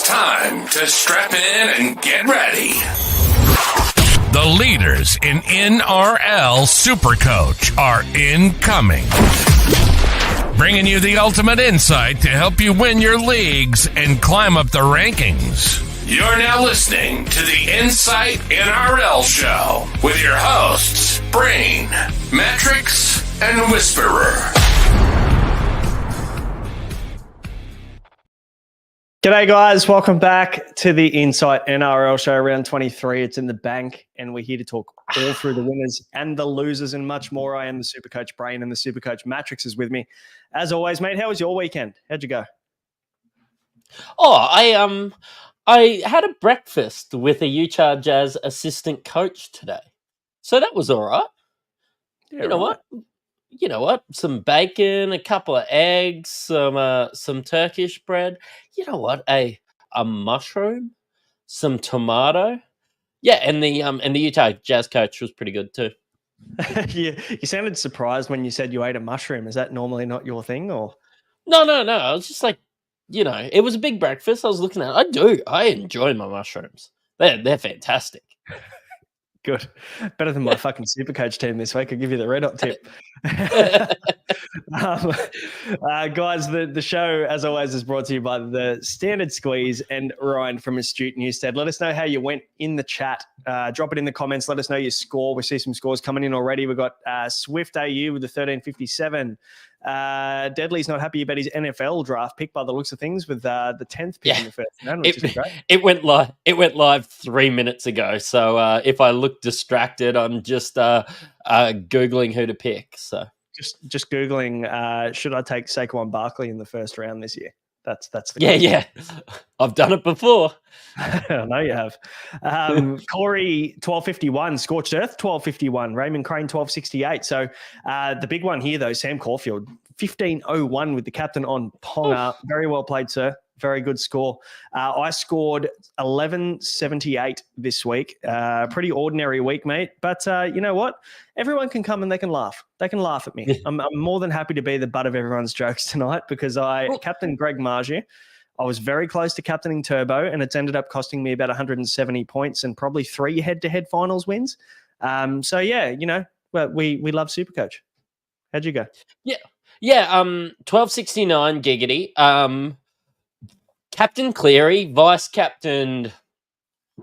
Time to strap in and get ready. The leaders in NRL Supercoach are incoming. Bringing you the ultimate insight to help you win your leagues and climb up the rankings. You're now listening to the Insight NRL Show with your hosts, Braino Mattrix and Whisperer. G'day guys, welcome back to the Insight NRL Show, round 23. It's in the bank and we're here to talk all through the winners and the losers and much more. I am the Supercoach Brain and the Supercoach Mattrix is with me. As always, mate, how was your weekend? How'd you go? I had a breakfast with a Utah Jazz assistant coach today. So that was all right. Yeah, You know what? Some bacon, a couple of eggs, some Turkish bread. You know what? A mushroom, some tomato. Yeah, and the Utah Jazz coach was pretty good too. You sounded surprised when you said you ate a mushroom. Is that normally not your thing, or? No. I was just like, it was a big breakfast. I was looking at it. I enjoy my mushrooms. They're fantastic. Good. Better than my fucking Supercoach team this week. I'll give you the red hot tip. Guys, the show, as always, is brought to you by the Standard Squeeze and Ryan from Astute Newstead. Let us know how you went in the chat. Drop it in the comments. Let us know your score. We see some scores coming in already. We've got Swift AU with the 1357. Deadly's not happy about his NFL draft pick by the looks of things with the 10th pick in the first round, which is great. It went live 3 minutes ago. So if I look distracted, I'm just Googling who to pick. So just Googling, should I take Saquon Barkley in the first round this year? That's the question. Yeah. I've done it before. I know you have. Corey 1251, Scorched Earth 1251, Raymond Crane 1268. So the big one here though, Sam Caulfield 1501 with the captain on Ponga. Very well played, sir. Very good score. I scored 1178 this week. Pretty ordinary week, mate. But you know what? Everyone can come and they can laugh. They can laugh at me. I'm more than happy to be the butt of everyone's jokes tonight because I captained Greg Margiu. I was very close to captaining Turbo, and it's ended up costing me about 170 points and probably 3 head-to-head finals wins. So yeah, we love Supercoach. How'd you go? Yeah. 1269 giggity. Captain Cleary, vice-captained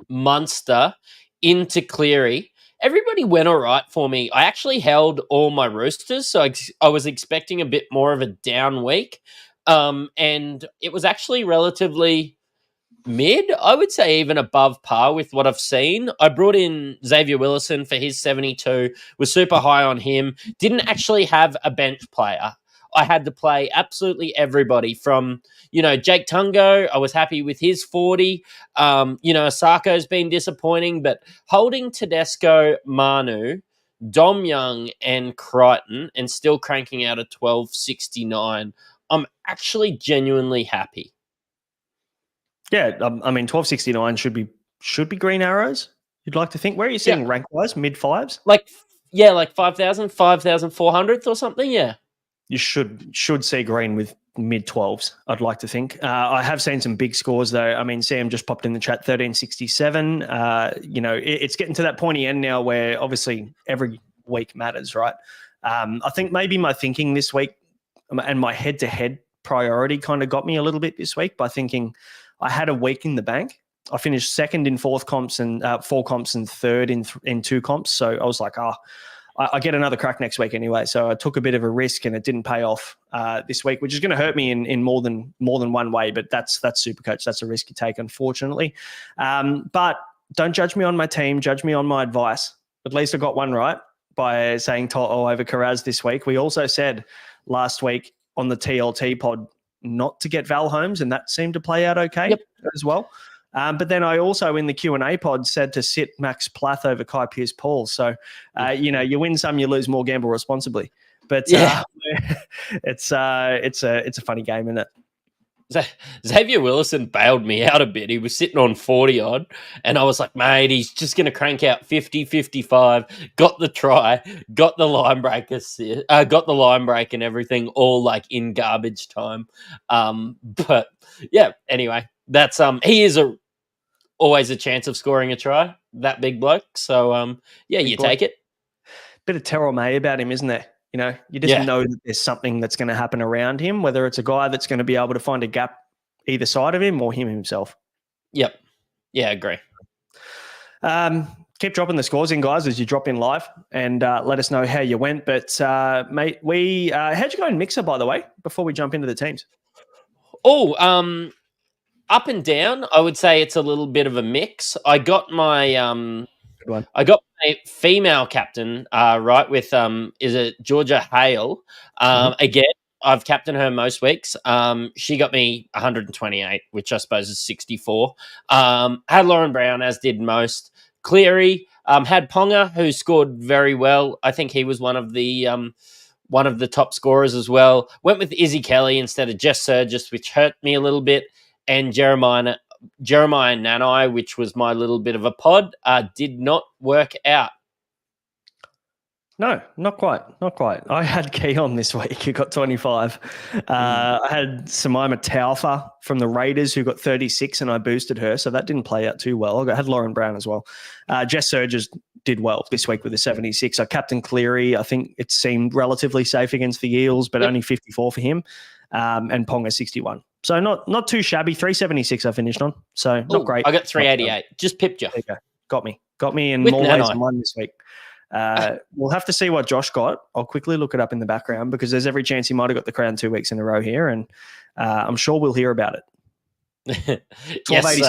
Munster into Cleary. Everybody went all right for me. I actually held all my Roosters, so I was expecting a bit more of a down week. And it was actually relatively mid, I would say even above par with what I've seen. I brought in Xavier Willison for his 72, was super high on him. Didn't actually have a bench player. I had to play absolutely everybody from, Jake Tungo. I was happy with his 40. Osaka's been disappointing, but holding Tedesco, Manu, Dom Young, and Crichton and still cranking out a 1269, I'm actually genuinely happy. Yeah, 1269 should be green arrows. You'd like to think. Where are you sitting rank-wise? Mid-fives? Like 5,000, 5,400th or something, yeah. You should see green with mid-12s, I'd like to think. I have seen some big scores, though. Sam just popped in the chat, 1367. It's getting to that pointy end now where obviously every week matters, right? I think maybe my thinking this week and my head-to-head priority kind of got me a little bit this week by thinking I had a week in the bank. I finished second in 4 comps and 4 comps and third in 2 comps. So I was like, I get another crack next week anyway. So I took a bit of a risk and it didn't pay off this week, which is going to hurt me in more than one way. But that's Supercoach. That's a risk you take, unfortunately. But don't judge me on my team. Judge me on my advice. At least I got one right by saying To'o over Karaz this week. We also said last week on the TLT pod not to get Val Holmes, and that seemed to play out okay as well. But then I also in the Q&A pod said to sit Max Plath over Kai Pearce-Paul. So, you win some, you lose more, gamble responsibly. But it's a funny game, isn't it? Xavier Willison bailed me out a bit. He was sitting on 40 odd, and I was like, mate, he's just going to crank out 50, 55. Got the try, got the line break and everything, all like in garbage time. But yeah, anyway, that's he is always a chance of scoring a try. That big bloke. So Big you bloke. take it. Bit of Terrell May about him, isn't there? You know, you just Yeah. know that there's something that's going to happen around him, whether it's a guy that's going to be able to find a gap either side of him or him himself. Yep. Yeah, I agree. Keep dropping the scores in, guys, as you drop in live, and let us know how you went. But, mate, how'd you go in Mixer, by the way, before we jump into the teams? Oh, up and down. I would say it's a little bit of a mix. I got my Good one. I got my female captain right with is it Georgia Hale? Again, I've captained her most weeks. She got me 128, which I suppose is 64. Had Lauren Brown, as did most. Cleary had Ponga, who scored very well. I think he was one of the top scorers as well. Went with Izzy Kelly instead of Jess Surgis, which hurt me a little bit. And Jeremiah Nanai, which was my little bit of a pod, did not work out. No, not quite. Not quite. I had Keon this week who got 25. I had Samaima Taufa from the Raiders who got 36 and I boosted her, so that didn't play out too well. I had Lauren Brown as well. Jess Surgis did well this week with a 76. I captained Cleary. I think it seemed relatively safe against the Eels, but only 54 for him. And Ponga 61. So not too shabby. 376 I finished on. So not great. I got 388. Just pipped you. There you go. Got me in With more Nanai. ways than one this week. We'll have to see what Josh got. I'll quickly look it up in the background because there's every chance he might have got the crown 2 weeks in a row here, and I'm sure we'll hear about it. Yes,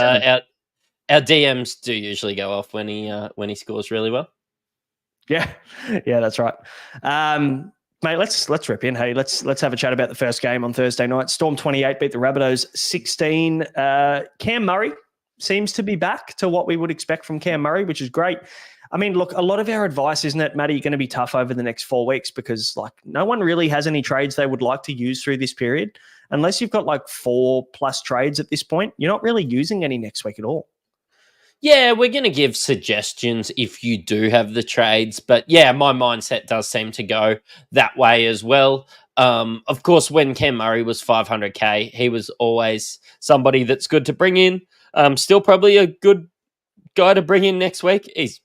our DMs do usually go off when he scores really well. Yeah, that's right. Mate, let's rip in. Hey, let's have a chat about the first game on Thursday night. Storm 28 beat the Rabbitohs 16. Cam Murray seems to be back to what we would expect from Cam Murray, which is great. I mean, look, a lot of our advice, isn't it, Matty, going to be tough over the next 4 weeks because, like, no one really has any trades they would like to use through this period. Unless you've got, like, 4+ trades at this point, you're not really using any next week at all. Yeah, we're going to give suggestions if you do have the trades. But, yeah, my mindset does seem to go that way as well. Of course, when Cam Murray was 500K, he was always somebody that's good to bring in. Still probably a good guy to bring in next week. He's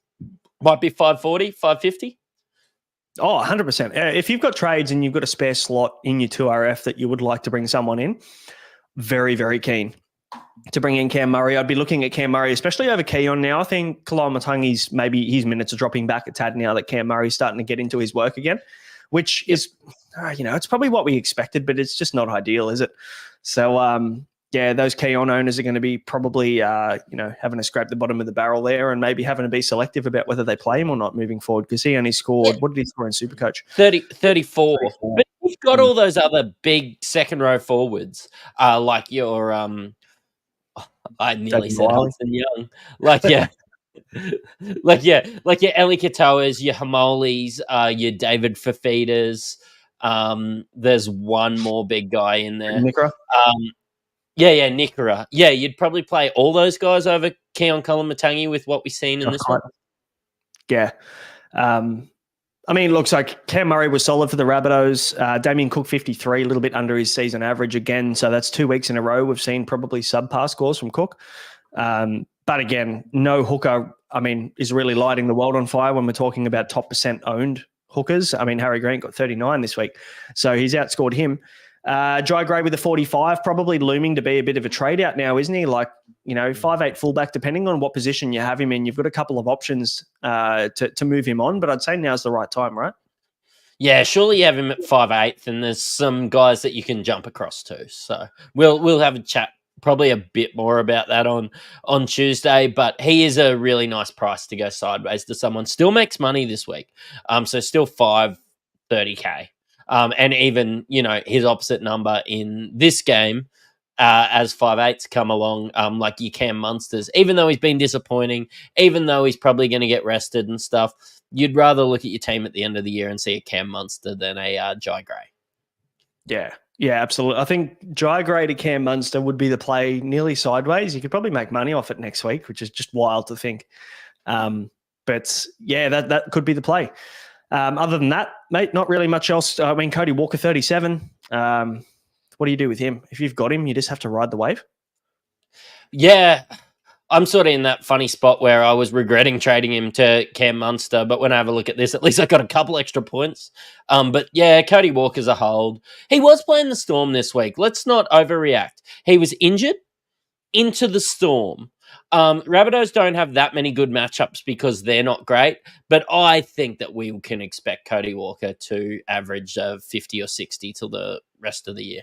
might be 540, 550. Oh, 100%. If you've got trades and you've got a spare slot in your 2RF that you would like to bring someone in, very, very keen to bring in Cam Murray. I'd be looking at Cam Murray, especially over Keon now. I think Kalama Matangi's maybe his minutes are dropping back a tad now that Cam Murray's starting to get into his work again, which is, it's probably what we expected, but it's just not ideal, is it? So, yeah, those Keon owners are going to be probably, having to scrape the bottom of the barrel there and maybe having to be selective about whether they play him or not moving forward because he only scored, what did he score in Supercoach? 34. But you've got all those other big second row forwards, like your, I nearly said Hudson Young, like your Eli Katoas, your Hamolis, your David Fafitas. There's one more big guy in there. Nikora? Yeah, Nikora. Yeah, you'd probably play all those guys over Keon Kalamatangi with what we've seen in this one. Yeah. I mean, it looks like Cam Murray was solid for the Rabbitohs. Damien Cook, 53, a little bit under his season average again. So that's 2 weeks in a row we've seen probably subpar scores from Cook. But again, no hooker, is really lighting the world on fire when we're talking about top % owned hookers. Harry Grant got 39 this week. So he's outscored him. Jai Gray with a 45, probably looming to be a bit of a trade out now, isn't he? 5'8" fullback, depending on what position you have him in, you've got a couple of options to move him on, but I'd say now's the right time, right? Yeah, surely you have him at 5'8", and there's some guys that you can jump across to. So we'll have a chat, probably a bit more about that on Tuesday, but he is a really nice price to go sideways to someone. Still makes money this week. So still 530K. And even, his opposite number in this game as 5'8" come along, like your Cam Munsters, even though he's been disappointing, even though he's probably going to get rested and stuff, you'd rather look at your team at the end of the year and see a Cam Munster than a Jai Gray. Yeah, absolutely. I think Jai Gray to Cam Munster would be the play nearly sideways. You could probably make money off it next week, which is just wild to think. But yeah, that could be the play. Other than that, mate, not really much else. Cody Walker, 37. What do you do with him? If you've got him, you just have to ride the wave. Yeah, I'm sort of in that funny spot where I was regretting trading him to Cam Munster, but when I have a look at this, at least I got a couple extra points. But yeah, Cody Walker's a hold. He was playing the Storm this week. Let's not overreact. He was injured into the Storm. Rabbitohs don't have that many good matchups because they're not great, but I think that we can expect Cody Walker to average 50 or 60 till the rest of the year.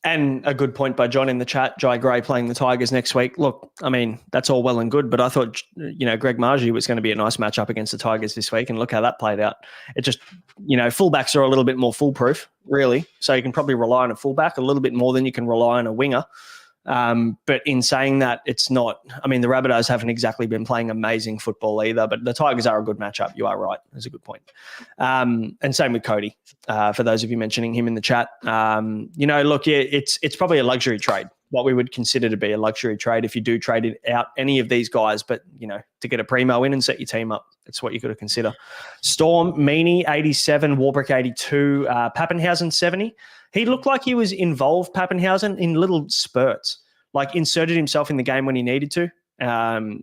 And a good point by John in the chat, Jai Gray playing the Tigers next week. Look, I mean, that's all well and good, but I thought, Greg Margie was going to be a nice matchup against the Tigers this week, and look how that played out. It just, fullbacks are a little bit more foolproof, really. So you can probably rely on a fullback a little bit more than you can rely on a winger. But in saying that, it's not, the Rabbitohs haven't exactly been playing amazing football either, but the Tigers are a good matchup. You are right. That's a good point. And same with Cody, for those of you mentioning him in the chat. Look, it's probably a luxury trade, what we would consider to be a luxury trade if you do trade it out any of these guys, but, to get a primo in and set your team up, that's what you got to consider. Storm, Meany, 87, Warbrick, 82, Pappenhausen, 70. He looked like he was involved, Pappenhausen, in little spurts, like inserted himself in the game when he needed to.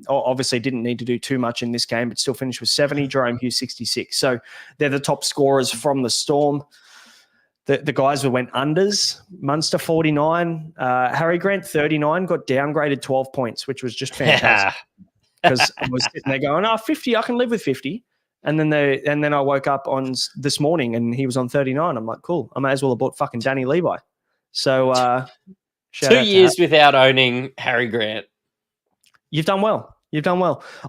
Obviously didn't need to do too much in this game, but still finished with 70, Jerome Hughes 66. So they're the top scorers from the Storm. The guys who went unders, Munster 49, Harry Grant 39, got downgraded 12 points, which was just fantastic. Because I was sitting there going, 50, I can live with 50. And then I woke up on this morning and he was on 39. I'm like, cool. I may as well have bought fucking Danny Levi. So 2 years without owning Harry Grant. You've done well.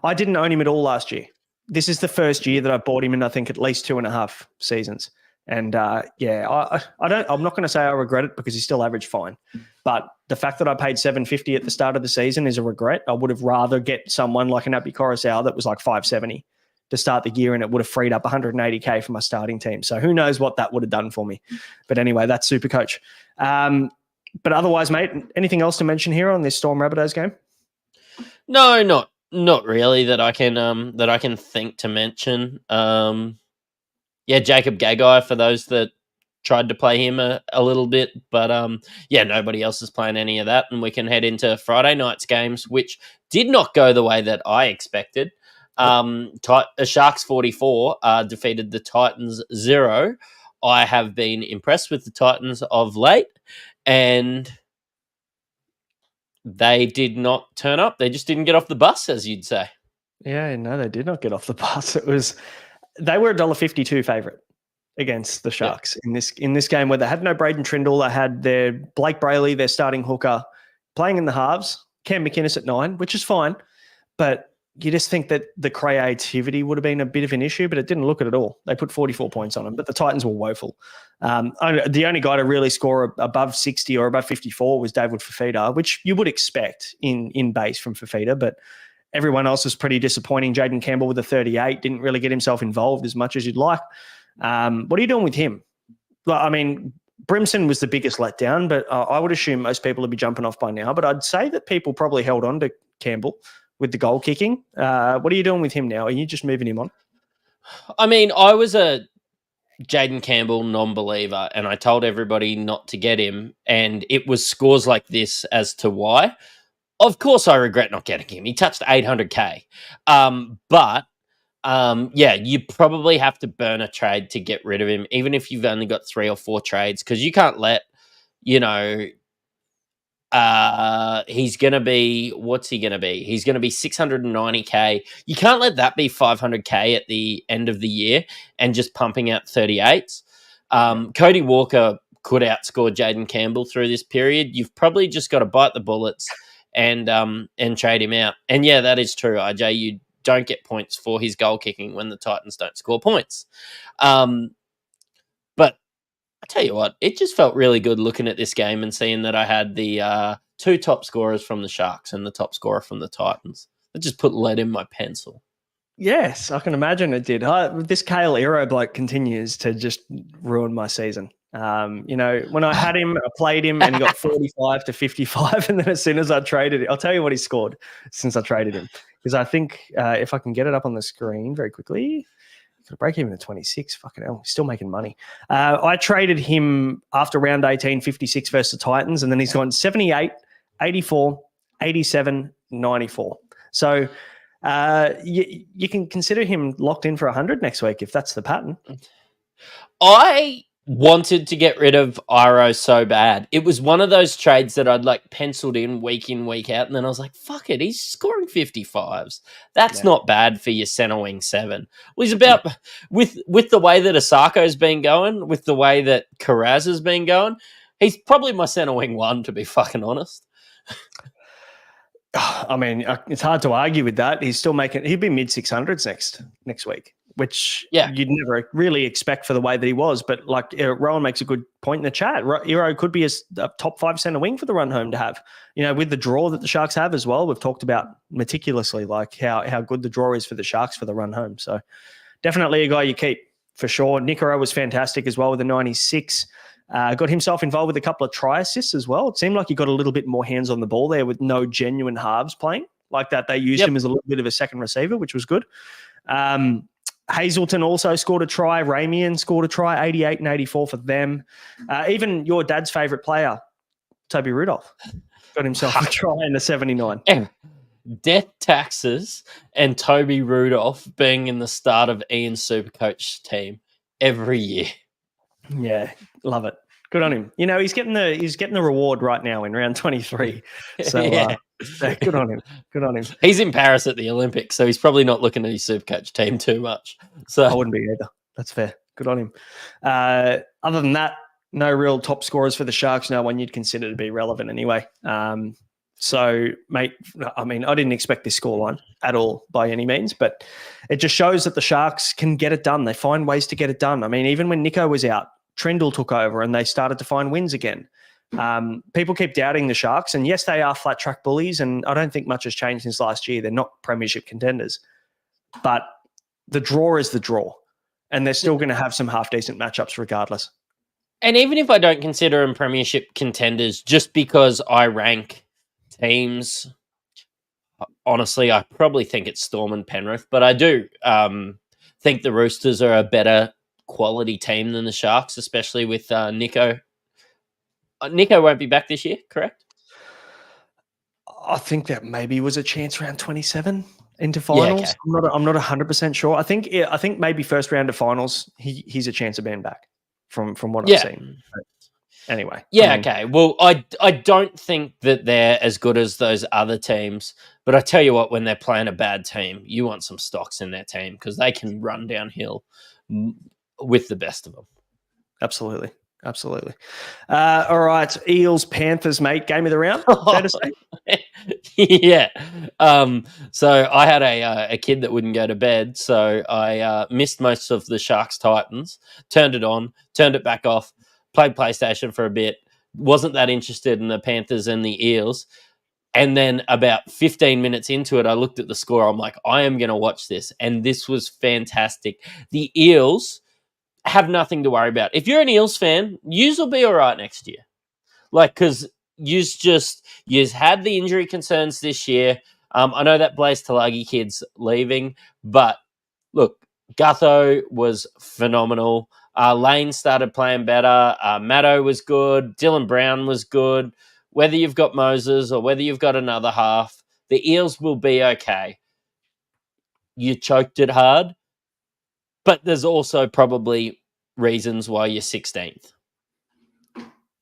I didn't own him at all last year. This is the first year that I bought him in, I think, at least 2.5 seasons. And I'm not going to say I regret it because he still averaged fine. But the fact that I paid $750 at the start of the season is a regret. I would have rather get someone like an Api Coruscant that was like $570 to start the year, and it would have freed up $180K for my starting team. So who knows what that would have done for me. But anyway, that's Supercoach. But otherwise, mate, anything else to mention here on this Storm Rabbitohs game? No, not really that I can think to mention. Jacob Gagai for those that tried to play him a little bit, but nobody else is playing any of that, and we can head into Friday night's games, which did not go the way that I expected. Sharks 44 defeated the Titans 0. I have been impressed with the Titans of late, and they did not turn up. They just didn't get off the bus, as you'd say. Yeah, no, they did not get off the bus. They were $1.52 favourite against the Sharks in this game where they had no Braden Trindle. They had their Blake Brayley, their starting hooker, playing in the halves. Cam McInnes at 9, which is fine, but you just think that the creativity would have been a bit of an issue, but it didn't look it at all. They put 44 points on them, but the Titans were woeful. The only guy to really score above 60 or above 54 was David Fifita, which you would expect in base from Fifita, but everyone else was pretty disappointing. Jaden Campbell with a 38 didn't really get himself involved as much as you'd like. What are you doing with him? Well, Brimson was the biggest letdown, but I would assume most people would be jumping off by now. But I'd say that people probably held on to Campbell with the goal kicking. What are you doing with him now? Are you just moving him on? I was a Jaden Campbell non-believer, and I told everybody not to get him, and it was scores like this as to why. Of course, I regret not getting him. He touched 800K. You probably have to burn a trade to get rid of him, even if you've only got 3 or 4 trades, because you can't let, he's going to be, what's he going to be? He's going to be 690K. You can't let that be 500K at the end of the year and just pumping out 38s. Cody Walker could outscore Jaden Campbell through this period. You've probably just got to bite the bullets and trade him out. And yeah, that is true, RJ. You don't get points for his goal kicking when the Titans don't score points. But I tell you what, it just felt really good looking at this game and seeing that I had the 2 top scorers from the Sharks and the top scorer from the Titans. It just put lead in my pencil. Yes, I can imagine it did. This Kale Ero bloke continues to just ruin my season. When I had him, I played him and he got 45 to 55. And then as soon as I traded it, I'll tell you what he scored since I traded him. Because I think if I can get it up on the screen very quickly, could break even at 26. Fucking hell, he's still making money. I traded him after round 18, 56 versus the Titans. And then he's gone 78, 84, 87.94. So you can consider him locked in for 100 next week if that's the pattern. I wanted to get rid of Iro so bad. It was one of those trades that I'd like penciled in, week out, and then I was like, fuck it, he's scoring 55s. That's not bad for your center wing 7. Well, he's about, with the way that Asako's been going, with the way that Carraz has been going, he's probably my center wing 1, to be fucking honest. I mean, it's hard to argue with that. He's still he'd be mid 600s next week, which you'd never really expect for the way that he was. But like Rowan makes a good point in the chat. Iro could be a top 5 center wing for the run home to have, with the draw that the Sharks have as well. We've talked about meticulously, like how good the draw is for the Sharks for the run home. So definitely a guy you keep for sure. Niccolo was fantastic as well with a 96. Got himself involved with a couple of try assists as well. It seemed like he got a little bit more hands on the ball there with no genuine halves playing like that. They used him as a little bit of a second receiver, which was good. Hazelton also scored a try. Ramian scored a try, 88 and 84 for them. Even your dad's favourite player, Toby Rudolph, got himself a try in the 79. Death taxes and Toby Rudolph being in the start of Ian's Supercoach team every year. Yeah, love it. Good on him. He's getting the reward right now in round 23. So good on him. Good on him. He's in Paris at the Olympics, so he's probably not looking at his Supercoach team too much. So I wouldn't be either. That's fair. Good on him. Other than that, no real top scorers for the Sharks. No one you'd consider to be relevant anyway. So, mate, I mean, I didn't expect this scoreline at all by any means, but it just shows that the Sharks can get it done. They find ways to get it done. I mean, even when Nico was out, Trindle took over and they started to find wins again. People keep doubting the Sharks, and yes, they are flat track bullies, and I don't think much has changed since last year. They're not premiership contenders, but the draw is the draw, and they're still going to have some half-decent matchups regardless. And even if I don't consider them premiership contenders, just because I rank teams, honestly, I probably think it's Storm and Penrith, but I do think the Roosters are a better quality team than the Sharks, especially with Nico. Nico won't be back this year, correct? I think that maybe was a chance round 27 into finals. Yeah, okay. I'm not 100% sure. I think maybe first round of finals, he's a chance of being back from what I've seen. But anyway. Yeah, okay. Well, I don't think that they're as good as those other teams, but I tell you what, when they're playing a bad team, you want some stocks in their team because they can run downhill with the best of them. Absolutely. All right, Eels, Panthers, mate. Game of the round, fair to say? Yeah. So I had a kid that wouldn't go to bed, so I missed most of the Sharks Titans, turned it on, turned it back off, played PlayStation for a bit, wasn't that interested in the Panthers and the Eels. And then about 15 minutes into it, I looked at the score. I'm like, I am going to watch this. And this was fantastic. The Eels have nothing to worry about. If you're an Eels fan, yous will be all right next year. Because yous had the injury concerns this year. I know that Blaze Talagi kid's leaving, but look, Gutho was phenomenal. Lane started playing better. Maddo was good. Dylan Brown was good. Whether you've got Moses or whether you've got another half, the Eels will be okay. You choked it hard, but there's also probably reasons why you're 16th.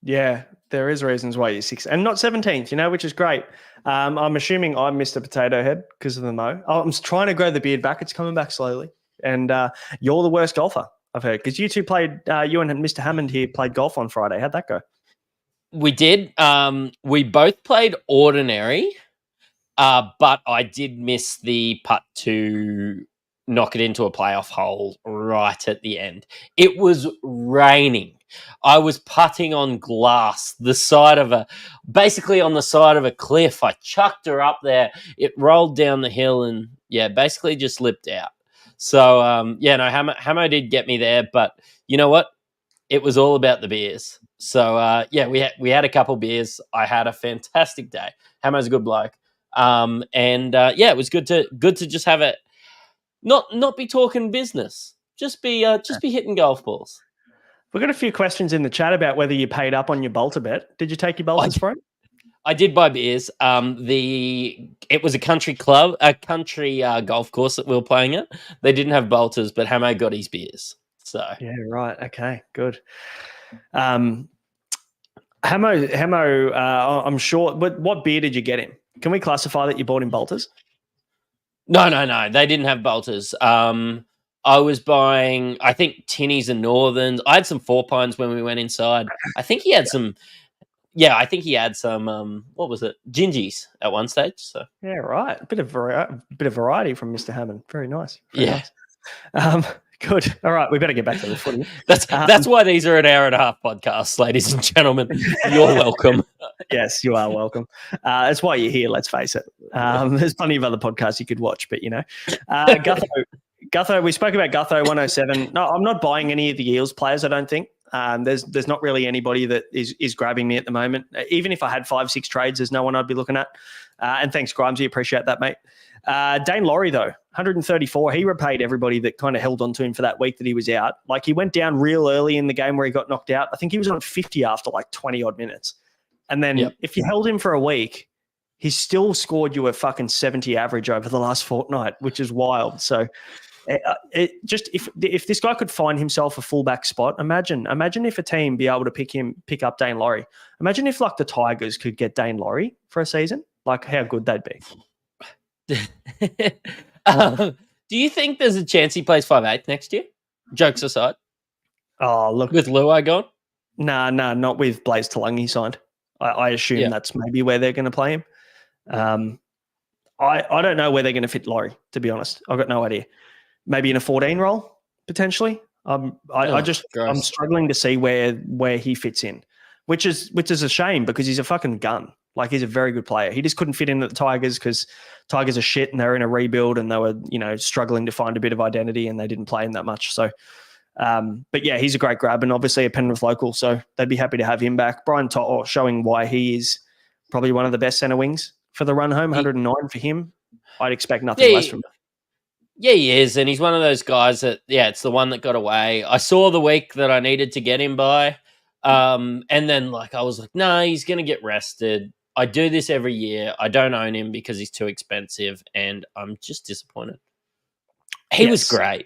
Yeah, there is reasons why you're 6th and not 17th, which is great. I'm assuming I missed a potato head because of the mo. I'm trying to grow the beard back. It's coming back slowly. And you're the worst golfer, I've heard, because you two played, you and Mr. Hammond here played golf on Friday. How'd that go? We did. We both played ordinary, but I did miss the putt to knock it into a playoff hole right at the end. It was raining. I was putting on glass, basically on the side of a cliff. I chucked her up there. It rolled down the hill and basically just lipped out. So Hamo did get me there, but you know what? It was all about the beers. So we had a couple beers. I had a fantastic day. Hamo's a good bloke. It was good to just have it. Not be talking business. Just be hitting golf balls. We've got a few questions in the chat about whether you paid up on your Bolter bet. Did you take your Bolters for it? I did buy beers. It was a country club, a country golf course that we were playing at. They didn't have bolters, but Hamo got his beers. So Yeah, right. Okay, good. Hamo, I'm sure. But what beer did you get him? Can we classify that you bought him bolters? no, they didn't have bolters. I was buying, I think, tinnies and northerns. I had some 4 Pines when we went inside. I think he had some. Yeah, I think he had some. What was it? Gingies at one stage. So Yeah, right. A bit of variety from Mr. Hammond. Very nice. Very yeah. nice. Good. All right, we better get back to the footy. That's why these are an hour and a half podcasts, ladies and gentlemen. You're welcome. Yes, you are welcome. That's why you're here. Let's face it. There's plenty of other podcasts you could watch, but Gutho. We spoke about Gutho 107. No, I'm not buying any of the Eels players. I don't think. There's not really anybody that is grabbing me at the moment. Even if I had 5-6 trades, there's no one I'd be looking at. And thanks, Grimesy. Appreciate that, mate. Dane Laurie, though, 134. He repaid everybody that kind of held on to him for that week that he was out. Like, he went down real early in the game where he got knocked out. I think he was on 50 after like 20-odd minutes. And then if you held him for a week, he still scored you a fucking 70 average over the last fortnight, which is wild. So if this guy could find himself a fullback spot, imagine if a team be able to pick up Dane Laurie. Imagine if like the Tigers could get Dane Laurie for a season, like how good they'd be. Do you think there's a chance he plays 5'8" next year? Jokes aside. Oh, look. With Luai gone? Nah, not with Blaze Talangi signed. I assume that's maybe where they're going to play him. I don't know where they're going to fit Laurie, to be honest. I've got no idea. Maybe in a 14 role, potentially. I'm struggling to see where he fits in, which is a shame because he's a fucking gun. Like, he's a very good player. He just couldn't fit in at the Tigers because Tigers are shit and they're in a rebuild and they were, struggling to find a bit of identity and they didn't play him that much. So, but yeah, he's a great grab and obviously a Penrith local. So they'd be happy to have him back. Brian To'o showing why he is probably one of the best centre wings for the run home. 109 for him. I'd expect nothing less from him. Yeah, he is. And he's one of those guys that, it's the one that got away. I saw the week that I needed to get him by. And then I was like, no, he's going to get rested. I do this every year. I don't own him because he's too expensive, and I'm just disappointed. He was great.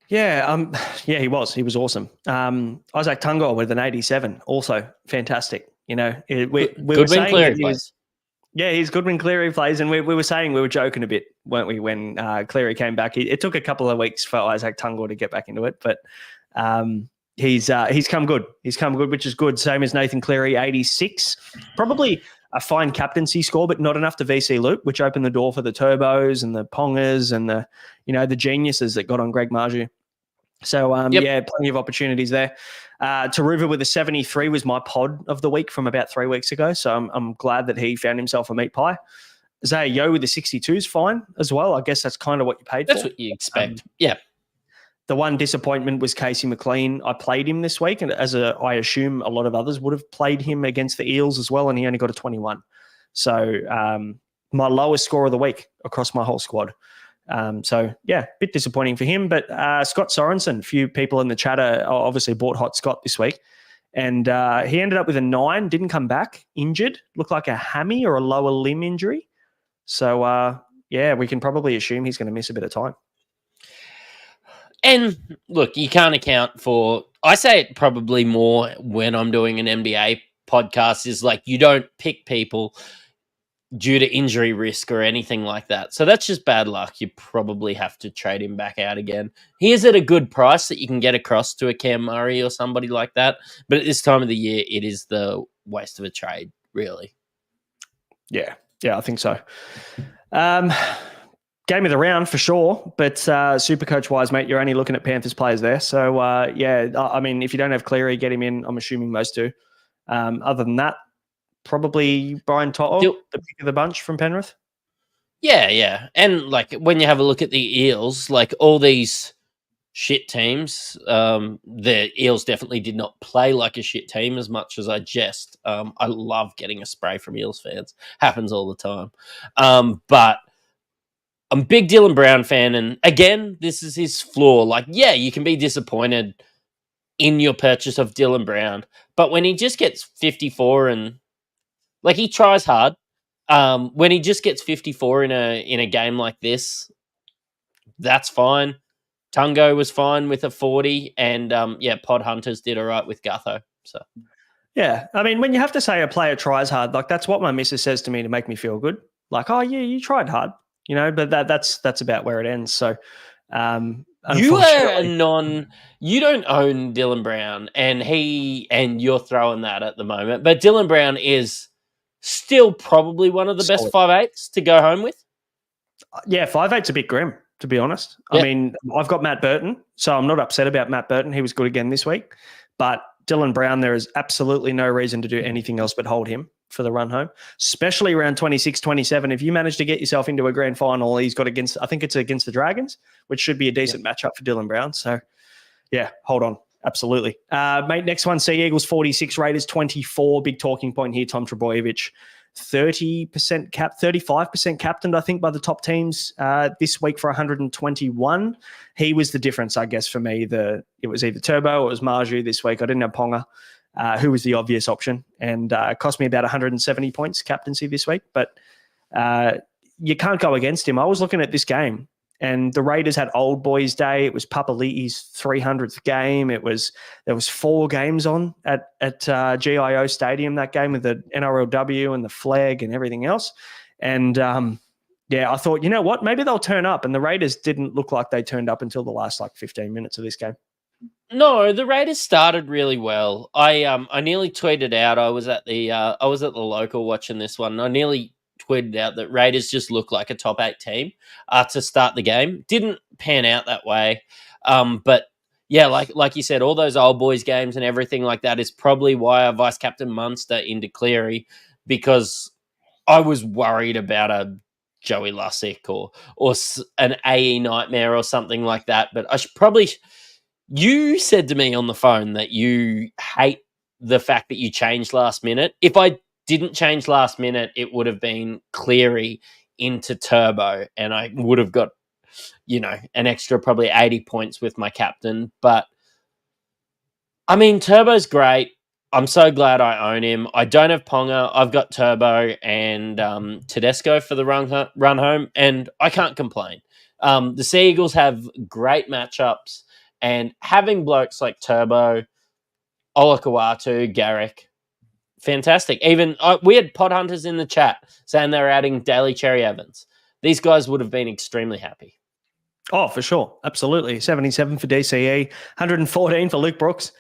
Yeah, he was. He was awesome. Isaac Tungo with an 87, also fantastic. We were saying Cleary plays. Yeah, he's good when Cleary plays, and we were saying we were joking a bit, weren't we, when Cleary came back? It took a couple of weeks for Isaac Tungo to get back into it, but he's come good. He's come good, which is good. Same as Nathan Cleary, 86. Probably a fine captaincy score, but not enough to VC Loop, which opened the door for the Turbos and the Pongers and the geniuses that got on Greg Marju. So, plenty of opportunities there. Taruva with a 73 was my pod of the week from about 3 weeks ago. So I'm glad that he found himself a meat pie. Zaya Yo with a 62 is fine as well. I guess that's kind of what you paid for. That's what you expect. Yeah. The one disappointment was Casey McLean. I played him this week, and I assume a lot of others would have played him against the Eels as well, and he only got a 21. So my lowest score of the week across my whole squad. Bit disappointing for him. But Scott Sorensen, a few people in the chat obviously bought Hot Scott this week, and he ended up with a 9, didn't come back, injured, looked like a hammy or a lower limb injury. So, we can probably assume he's going to miss a bit of time. And look, you can't account for, I say it probably more when I'm doing an NBA podcast, is you don't pick people due to injury risk or anything like that. So that's just bad luck. You probably have to trade him back out again. He is at a good price that you can get across to a Cam Murray or somebody like that. But at this time of the year, it is the waste of a trade, really. Yeah, I think so. Game of the round for sure, but Supercoach-wise, mate, you're only looking at Panthers players there. So, I mean, if you don't have Cleary, get him in. I'm assuming most do. Other than that, probably Brian To'o, the pick of the bunch from Penrith. Yeah. And, when you have a look at the Eels, all these shit teams, the Eels definitely did not play like a shit team as much as I jest. I love getting a spray from Eels fans. Happens all the time. But I'm a big Dylan Brown fan, and again, this is his flaw. You can be disappointed in your purchase of Dylan Brown, but when he just gets 54 and Like, he tries hard. When he just gets 54 in a game like this, that's fine. Tungo was fine with a 40, and Pod Hunters did all right with Gutho. So yeah, I mean, when you have to say a player tries hard, like that's what my missus says to me to make me feel good. Like, oh yeah, you tried hard, but that's about where it ends. So, you are you don't own Dylan Brown, and you're throwing that at the moment. But Dylan Brown is still probably one of the best 5'8s to go home with. Yeah, 5'8's a bit grim, to be honest. Yeah. I mean, I've got Matt Burton, so I'm not upset about Matt Burton. He was good again this week. But Dylan Brown, there is absolutely no reason to do anything else but hold him for the run home, especially around 26, 27. If you manage to get yourself into a grand final, he's got I think it's against the Dragons, which should be a decent matchup for Dylan Brown. So, yeah, hold on. Absolutely. Mate, next one, Sea Eagles 46, Raiders 24. Big talking point here, Tom Trbojevic. 30% cap, 35% captained, I think, by the top teams this week for 121. He was the difference, I guess, for me. It was either Turbo or it was Marju this week. I didn't have Ponga, who was the obvious option, and it cost me about 170 points captaincy this week. But you can't go against him. I was looking at this game, and the Raiders had Old Boys Day. It was Papali'i's 300th game. There was 4 games on at GIO Stadium that game with the NRLW and the flag and everything else. And I thought, you know what, maybe they'll turn up. And the Raiders didn't look like they turned up until the last 15 minutes of this game. No, the Raiders started really well. I nearly tweeted out. I was at the local watching this one. I nearly tweeted out that Raiders just look like a top 8 team to start the game. Didn't pan out that way. But yeah, like you said, all those Old Boys games and everything like that is probably why I vice captain Munster into Cleary, because I was worried about a Joey Lussick or an AE Nightmare or something like that. But I should probably... You said to me on the phone that you hate the fact that you changed last minute. If I didn't change last minute, it would have been Cleary into Turbo, and I would have got, an extra probably 80 points with my captain. But, I mean, Turbo's great. I'm so glad I own him. I don't have Ponga. I've got Turbo and Tedesco for the run home, and I can't complain. The Sea Eagles have great matchups, and having blokes like Turbo, Olakawatu, Garrick, fantastic. Even we had Pod Hunters in the chat saying they were adding Daly Cherry Evans. These guys would have been extremely happy. Oh, for sure. Absolutely. 77 for DCE, 114 for Luke Brooks.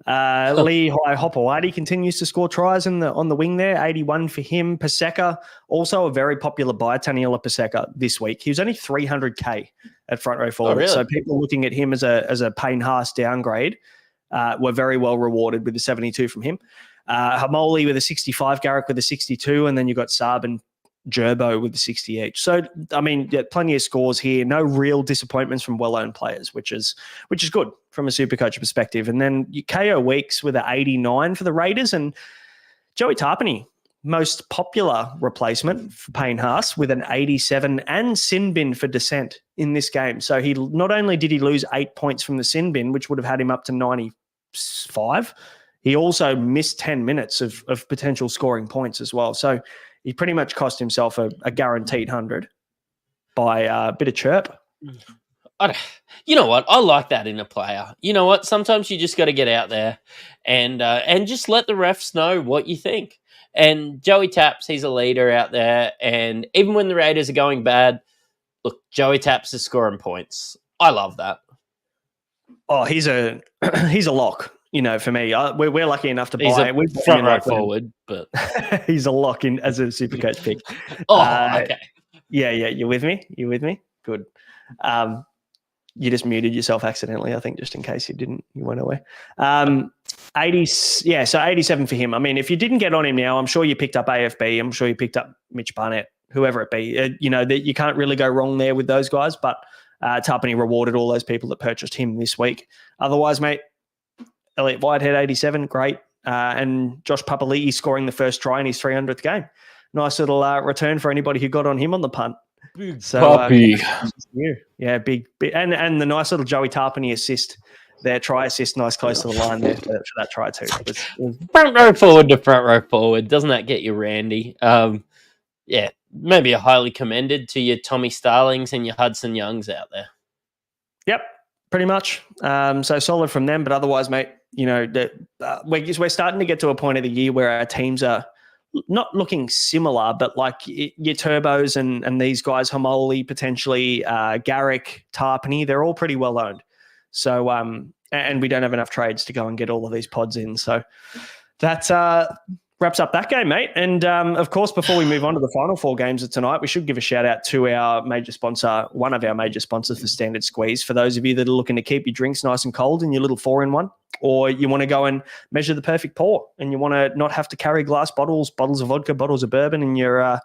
Lee Hopewadi continues to score tries on the wing there, 81 for him. Paseka, also a very popular buy, Taniela Paseka, this week. He was only 300K at front row forward. Oh, really? So people looking at him as a Payne Haas downgrade were very well rewarded with the 72 from him. Hamoli with a 65, Garrick with a 62, and then you got Saab and Gerbo with the 60 each. So, I mean, plenty of scores here. No real disappointments from well-owned players, which is good from a Supercoach perspective. And then KO Weeks with an 89 for the Raiders, and Joey Tarpany, most popular replacement for Payne Haas, with an 87, and sin bin for Descent in this game. So he not only did he lose 8 points from the sin bin, which would have had him up to 95, he also missed 10 minutes of potential scoring points as well. So he pretty much cost himself a guaranteed 100 by a bit of chirp. You know what? I like that in a player. You know what? Sometimes you just got to get out there and just let the refs know what you think. And Joey Taps, he's a leader out there. And even when the Raiders are going bad, look, Joey Taps is scoring points. I love that. Oh, he's a lock. For me, we're lucky enough to buy. He's a front row forward, but he's a lock in as a Supercoach pick. Okay. Yeah. You with me? Good. You just muted yourself accidentally, I think, just in case you went away. 80. Yeah. So 87 for him. I mean, if you didn't get on him now, I'm sure you picked up AFB. I'm sure you picked up Mitch Barnett, whoever it be. That you can't really go wrong there with those guys. But Tarpany rewarded all those people that purchased him this week. Otherwise, mate. Elliot Whitehead, 87, great. And Josh Papali'i scoring the first try in his 300th game. Nice little return for anybody who got on him on the punt. Big puppy. Yeah, big. And the nice little Joey Tarpany assist their try assist nice close to the line there for that try too. Front row forward to front row forward. Doesn't that get you Randy? Yeah, maybe a highly commended to your Tommy Starlings and your Hudson Youngs out there. Yep, pretty much. So solid from them, but otherwise, mate, we're starting to get to a point of the year where our teams are not looking similar, but like your Turbos and these guys, Homoli, potentially Garrick, Tarpany, they're all pretty well owned. So, and we don't have enough trades to go and get all of these pods in. So that wraps up that game, mate. And of course, before we move on to the final 4 games of tonight, we should give a shout out to our major sponsor, one of our major sponsors, the Standard Squeeze. For those of you that are looking to keep your drinks nice and cold in your little 4-in-1, or you want to go and measure the perfect pour, and you want to not have to carry glass bottles of vodka, bottles of bourbon in your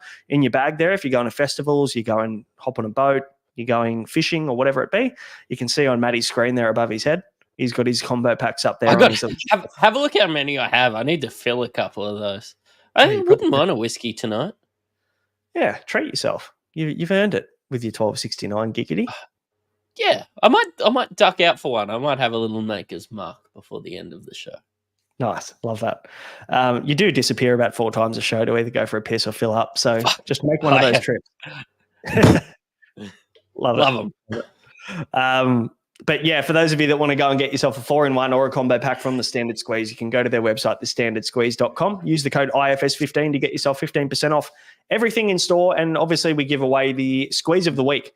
bag there. If you're going to festivals, you go and hop on a boat, you're going fishing or whatever it be, you can see on Matty's screen there above his head, he's got his combo packs up there. Have a look how many I have. I need to fill a couple of those. I wouldn't mind a whiskey tonight. Yeah, treat yourself. You've earned it with your 1269 giggity. Yeah, I might duck out for one. I might have a little Maker's Mark before the end of the show. Nice, love that. You do disappear about 4 times a show to either go for a piss or fill up. So just make one of those trips. Love them. But yeah, for those of you that want to go and get yourself a 4-in-1 or a combo pack from the Standard Squeeze, you can go to their website, thestandardsqueeze.com. Use the code IFS15 to get yourself 15% off everything in store. And obviously, we give away the Squeeze of the Week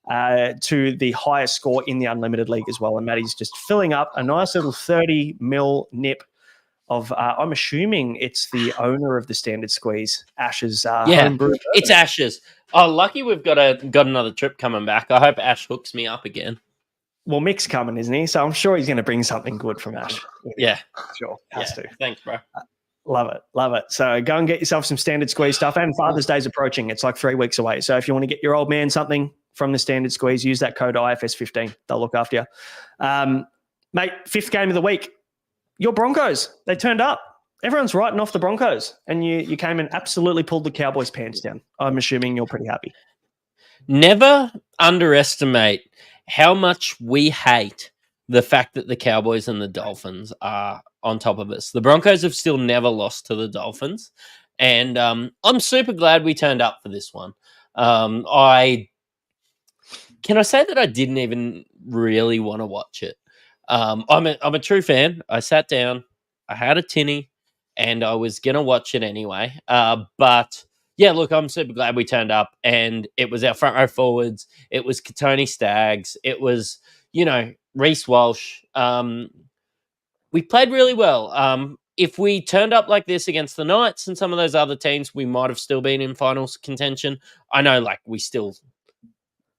to the highest score in the Unlimited League as well. And Matty's just filling up a nice little 30 mil nip of, I'm assuming it's the owner of the Standard Squeeze, Ash's homebrew. It's Ash's. Oh, lucky we've got another trip coming back. I hope Ash hooks me up again. Well, Mick's coming, isn't he? So I'm sure he's going to bring something good from Ash. Yeah. Sure. Has to. Thanks, bro. Love it. So go and get yourself some Standard Squeeze stuff. And Father's Day's approaching. It's like 3 weeks away. So if you want to get your old man something from the Standard Squeeze, use that code IFS15. They'll look after you. Mate, 5th game of the week. Your Broncos, they turned up. Everyone's writing off the Broncos. And you came and absolutely pulled the Cowboys' pants down. I'm assuming you're pretty happy. Never underestimate how much we hate the fact that the Cowboys and the Dolphins are on top of us. The Broncos have still never lost to the Dolphins. And I'm super glad we turned up for this one. Can I say that I didn't even really want to watch it? I'm a true fan. I sat down, I had a tinny, and I was going to watch it anyway. But yeah, look, I'm super glad we turned up, and it was our front row forwards. It was Tony Staggs. It was, Reece Walsh. We played really well. If we turned up like this against the Knights and some of those other teams, we might have still been in finals contention. I know, we still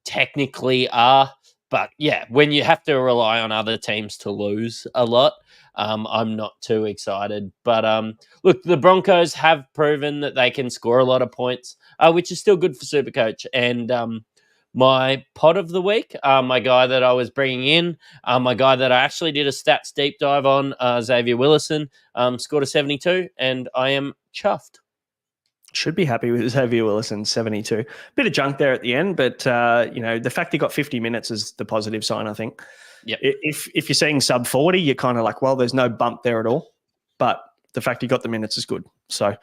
technically are, but yeah, when you have to rely on other teams to lose a lot, I'm not too excited. But look, the Broncos have proven that they can score a lot of points, which is still good for Supercoach. And my pod of the week, my guy that I was bringing in, my guy that I actually did a stats deep dive on, Xavier Willison, scored a 72, and I am chuffed. Should be happy with Xavier Willison, 72. Bit of junk there at the end, but the fact he got 50 minutes is the positive sign, I think. Yep. If you're seeing sub 40, you're kind of like, well, there's no bump there at all. But the fact he got the minutes is good. So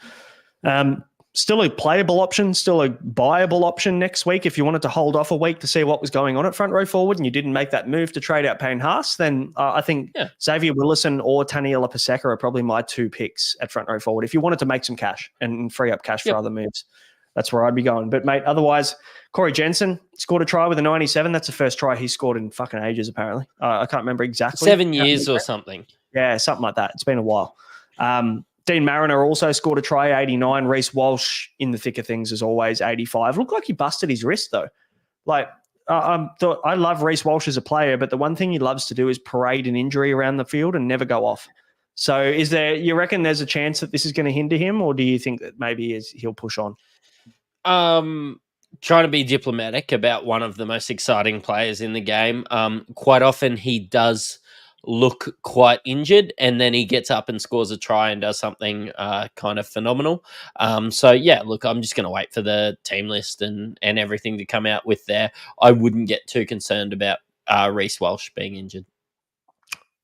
still a playable option, still a buyable option next week. If you wanted to hold off a week to see what was going on at front row forward and you didn't make that move to trade out Payne Haas, then I think Xavier Willison or Taniela Paseka are probably my 2 picks at front row forward. If you wanted to make some cash and free up cash for other moves, that's where I'd be going. But, mate, otherwise, Corey Jensen scored a try with a 97. That's the first try he scored in fucking ages, apparently. I can't remember exactly. 7 years or something. Yeah, something like that. It's been a while. Dean Mariner also scored a try, 89. Reece Walsh, in the thick of things, as always, 85. Looked like he busted his wrist, though. I love Reece Walsh as a player, but the one thing he loves to do is parade an injury around the field and never go off. So you reckon there's a chance that this is going to hinder him, or do you think that maybe he'll push on? Trying to be diplomatic about one of the most exciting players in the game. Quite often he does look quite injured, and then he gets up and scores a try and does something kind of phenomenal. So yeah, look, I'm just going to wait for the team list and everything to come out with there. I wouldn't get too concerned about Reece Walsh being injured.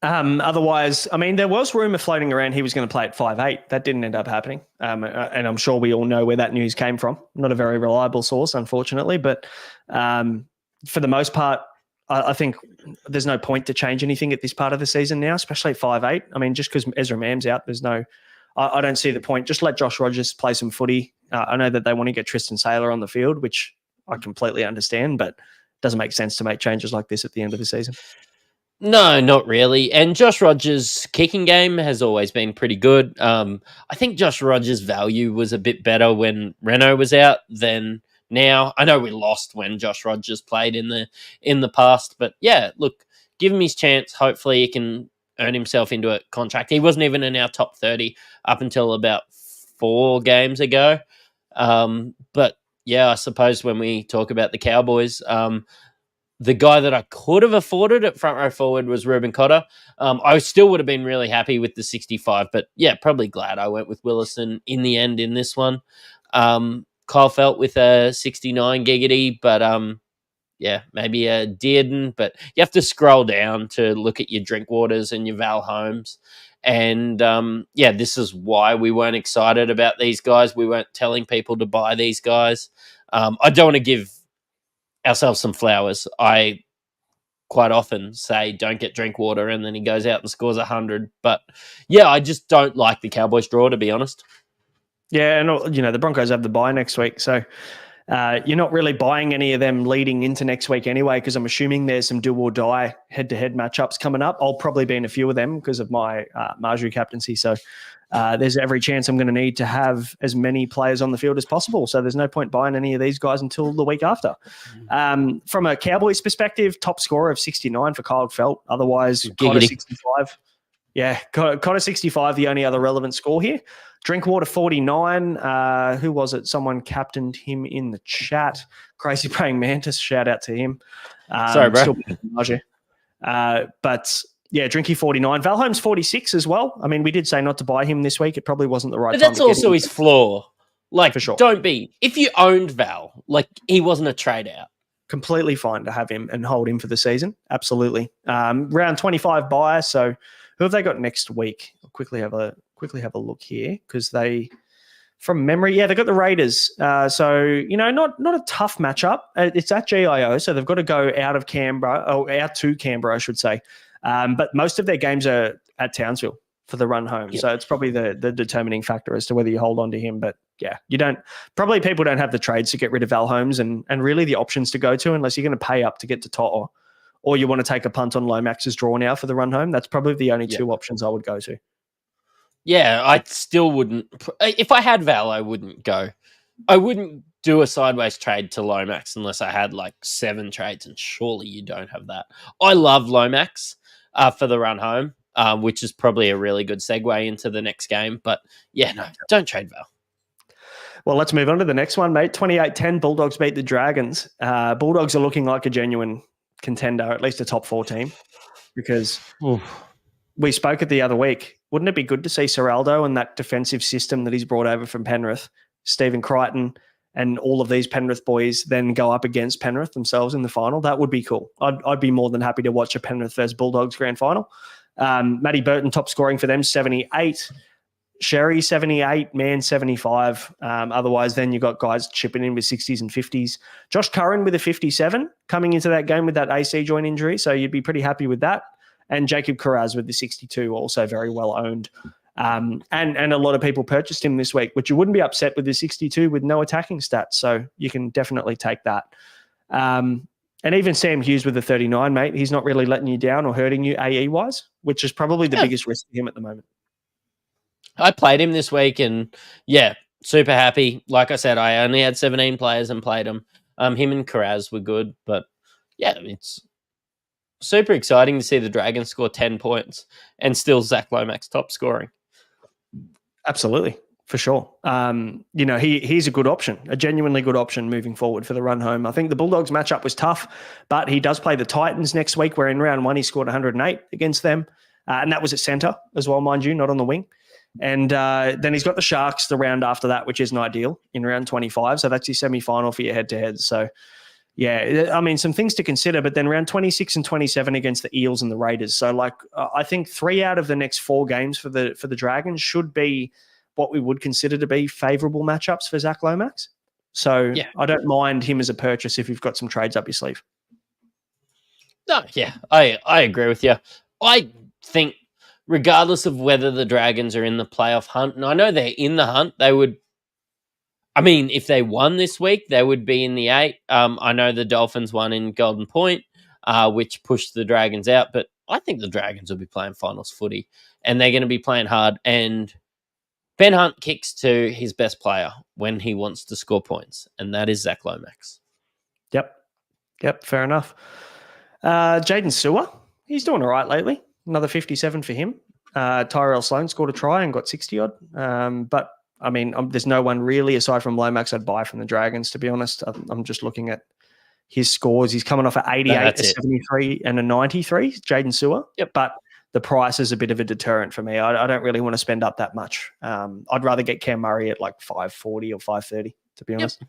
Otherwise, I mean, there was rumour floating around he was going to play at 5'8". That didn't end up happening. And I'm sure we all know where that news came from. Not a very reliable source, unfortunately. But for the most part, I think there's no point to change anything at this part of the season now, especially at 5'8". I mean, just because Ezra Mam's out, I don't see the point. Just let Josh Rogers play some footy. I know that they want to get Tristan Saylor on the field, which I completely understand, but it doesn't make sense to make changes like this at the end of the season. No, not really. And Josh Rogers' kicking game has always been pretty good. I think Josh Rogers' value was a bit better when Renault was out than now. I know we lost when Josh Rogers played in the past, but yeah, look, give him his chance. Hopefully he can earn himself into a contract. He wasn't even in our top 30 up until about 4 games ago. But yeah, I suppose when we talk about the Cowboys, the guy that I could have afforded at front row forward was Ruben Cotter. I still would have been really happy with the 65, but yeah, probably glad I went with Willison in the end in this one. Kyle Felt with a 69 giggity, but yeah, maybe a Dearden, but you have to scroll down to look at your Drinkwaters and your Val Holmes. And yeah, this is why we weren't excited about these guys. We weren't telling people to buy these guys. I don't want to give ourselves some flowers. I quite often say don't get Drinkwater, and then he goes out and scores 100. But yeah, I just don't like the Cowboys draw, to be honest. Yeah, and the Broncos have the bye next week, so you're not really buying any of them leading into next week anyway, because I'm assuming there's some do or die head-to-head matchups coming up. I'll probably be in a few of them because of my Marjorie captaincy, so there's every chance I'm going to need to have as many players on the field as possible. So there's no point buying any of these guys until the week after. From a Cowboys perspective, top scorer of 69 for Kyle Felt. Otherwise, Cotter 65. Yeah, Cotter 65, the only other relevant score here. Drinkwater 49. Who was it? Someone captained him in the chat. Crazy Praying Mantis, shout out to him. Sorry, bro. But yeah, Drinky 49. Val Holmes 46 as well. I mean, we did say not to buy him this week. It probably wasn't the right time. But that's also his flaw. Like, for sure. Don't be. If you owned Val, like, he wasn't a trade out. Completely fine to have him and hold him for the season. Absolutely. Round 25 buy. So who have they got next week? I'll quickly have a look here because they, from memory, yeah, they got the Raiders. So not a tough matchup. It's at GIO, so they've got to go out to Canberra, I should say. But most of their games are at Townsville for the run home. Yep. So it's probably the determining factor as to whether you hold on to him. But yeah, people don't have the trades to get rid of Val Holmes and really the options to go to unless you're going to pay up to get to To'o, or you want to take a punt on Lomax's draw now for the run home. That's probably the only two options I would go to. Yeah, I still wouldn't. If I had Val, I wouldn't go. I wouldn't do a sideways trade to Lomax unless I had like 7 trades, and surely you don't have that. I love Lomax for the run home, which is probably a really good segue into the next game. But yeah, no, don't trade Val. Well, let's move on to the next one, mate. 28-10, Bulldogs beat the Dragons. Bulldogs are looking like a genuine contender, at least a top 4 team, because we spoke it the other week. Wouldn't it be good to see Seraldo and that defensive system that he's brought over from Penrith, Stephen Crichton, and all of these Penrith boys then go up against Penrith themselves in the final? That would be cool. I'd be more than happy to watch a Penrith versus Bulldogs grand final. Matty Burton, top scoring for them, 78. Sherry, 78. Mann, 75. Otherwise, then you've got guys chipping in with 60s and 50s. Josh Curran with a 57 coming into that game with that AC joint injury, so you'd be pretty happy with that. And Jacob Carraz with the 62, also very well owned. And a lot of people purchased him this week, which you wouldn't be upset with the 62 with no attacking stats. So you can definitely take that. And even Sam Hughes with the 39, mate, he's not really letting you down or hurting you AE-wise, which is probably the biggest risk for him at the moment. I played him this week and, yeah, super happy. Like I said, I only had 17 players and played him. Him and Carraz were good, but, yeah, it's super exciting to see the Dragons score 10 points and still Zach Lomax top scoring. Absolutely, for sure. He's a good option, a genuinely good option moving forward for the run home. I think the Bulldogs matchup was tough, but he does play the Titans next week, where in round 1 he scored 108 against them. And that was at centre as well, mind you, not on the wing. And then he's got the Sharks the round after that, which isn't ideal, in round 25. So that's your semi-final for your head-to-head. So Yeah, I mean, some things to consider, but then round 26 and 27 against the Eels and the Raiders. So, like, I think 3 out of the next 4 games for the Dragons should be what we would consider to be favourable matchups for Zach Lomax. So, Yeah. I don't mind him as a purchase if you've got some trades up your sleeve. No, yeah, I agree with you. I think regardless of whether the Dragons are in the playoff hunt, and I know they're in the hunt, they would. I mean, if they won this week, they would be in the 8. I know the Dolphins won in Golden Point, which pushed the Dragons out, but I think the Dragons will be playing finals footy, and they're going to be playing hard. And Ben Hunt kicks to his best player when he wants to score points, and that is Zach Lomax. Yep, fair enough. Jaden Sewer, he's doing all right lately. Another 57 for him. Tyrell Sloan scored a try and got 60-odd. But, I mean, there's no one really, aside from Lomax, I'd buy from the Dragons, to be honest. I'm just looking at his scores. He's coming off at 88, a 73, and a 93, Jaden Sewer. Yep. But the price is a bit of a deterrent for me. I don't really want to spend up that much. I'd rather get Cam Murray at like 540 or 530, to be honest.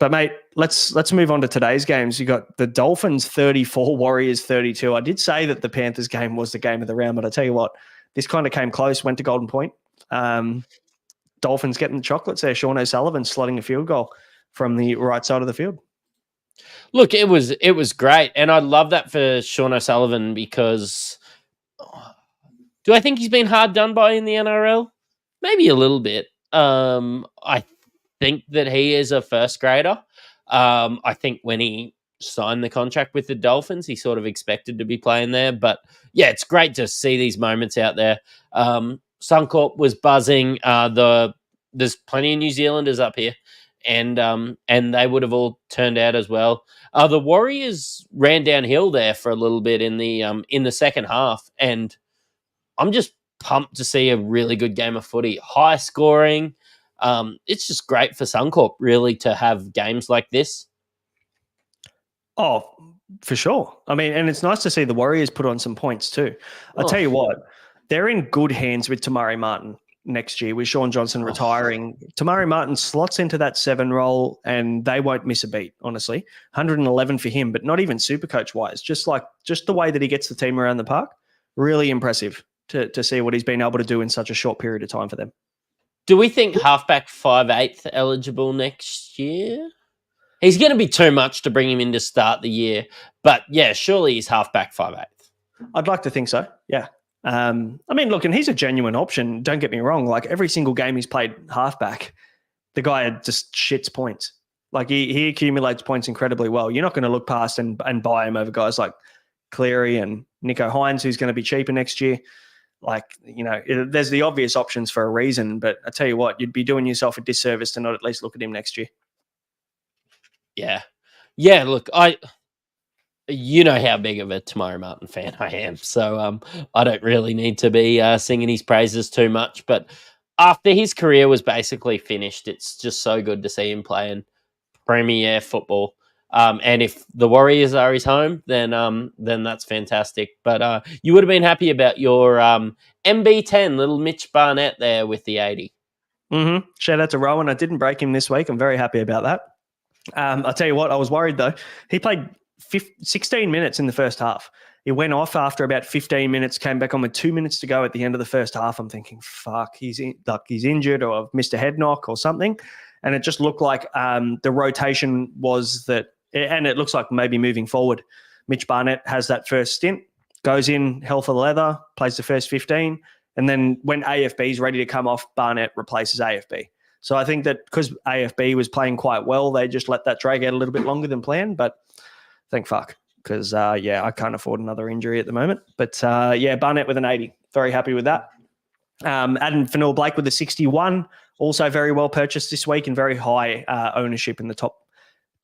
But, mate, let's move on to today's games. You got the Dolphins 34, Warriors 32. I did say that the Panthers game was the game of the round, but I tell you what, this kind of came close, went to Golden Point. Dolphins getting the chocolates there. Sean O'Sullivan slotting a field goal from the right side of the field. Look, it was great, and I love that for Sean O'Sullivan because do I think he's been hard done by in the NRL? Maybe a little bit. I think that he is a first grader. I think when he signed the contract with the Dolphins, he sort of expected to be playing there. But yeah, it's great to see these moments out there. Suncorp was buzzing. There's plenty of New Zealanders up here, and they would have all turned out as well. The Warriors ran downhill there for a little bit in the second half, and I'm just pumped to see a really good game of footy, high scoring. It's just great for Suncorp, really, to have games like this. Oh, for sure. I mean, and it's nice to see the Warriors put on some points too. I'll tell you what, they're in good hands with Tamari Martin next year, with Sean Johnson retiring. Tamari Martin slots into that 7 role and they won't miss a beat, honestly. 111 for him, but not even Supercoach-wise. Just the way that he gets the team around the park, really impressive to see what he's been able to do in such a short period of time for them. Do we think halfback 5'8" eligible next year? He's going to be too much to bring him in to start the year. But, yeah, surely he's halfback 5'8". I'd like to think so, yeah. I mean, look, and he's a genuine option. Don't get me wrong. Like, every single game he's played halfback, the guy just shits points. Like, he accumulates points incredibly well. You're not going to look past and buy him over guys like Cleary and Nico Hines, who's going to be cheaper next year. Like, you know, there's the obvious options for a reason, but I tell you what, you'd be doing yourself a disservice to not at least look at him next year. Yeah. Yeah, look, you know how big of a Tamari Martin fan I am, so I don't really need to be singing his praises too much, but after his career was basically finished, it's just so good to see him playing premier football. And if the Warriors are his home, then that's fantastic. But you would have been happy about your MB10, little Mitch Barnett there with the 80. Mm-hmm. Shout out to Rowan. I didn't break him this week. I'm very happy about that. I'll tell you what, I was worried though. He played 16 minutes in the first half. He went off after about 15 minutes, came back on with 2 minutes to go at the end of the first half. I'm thinking, fuck, he's injured or I've missed a head knock or something. And it just looked like the rotation was that, and it looks like maybe moving forward, Mitch Barnett has that first stint, goes in hell for leather, plays the first 15, and then when AFB is ready to come off, Barnett replaces AFB. So I think that because AFB was playing quite well, they just let that drag out a little bit longer than planned, but thank fuck, because, I can't afford another injury at the moment. But, Barnett with an 80. Very happy with that. Adam Fanua-Blake with a 61. Also very well purchased this week and very high ownership in the top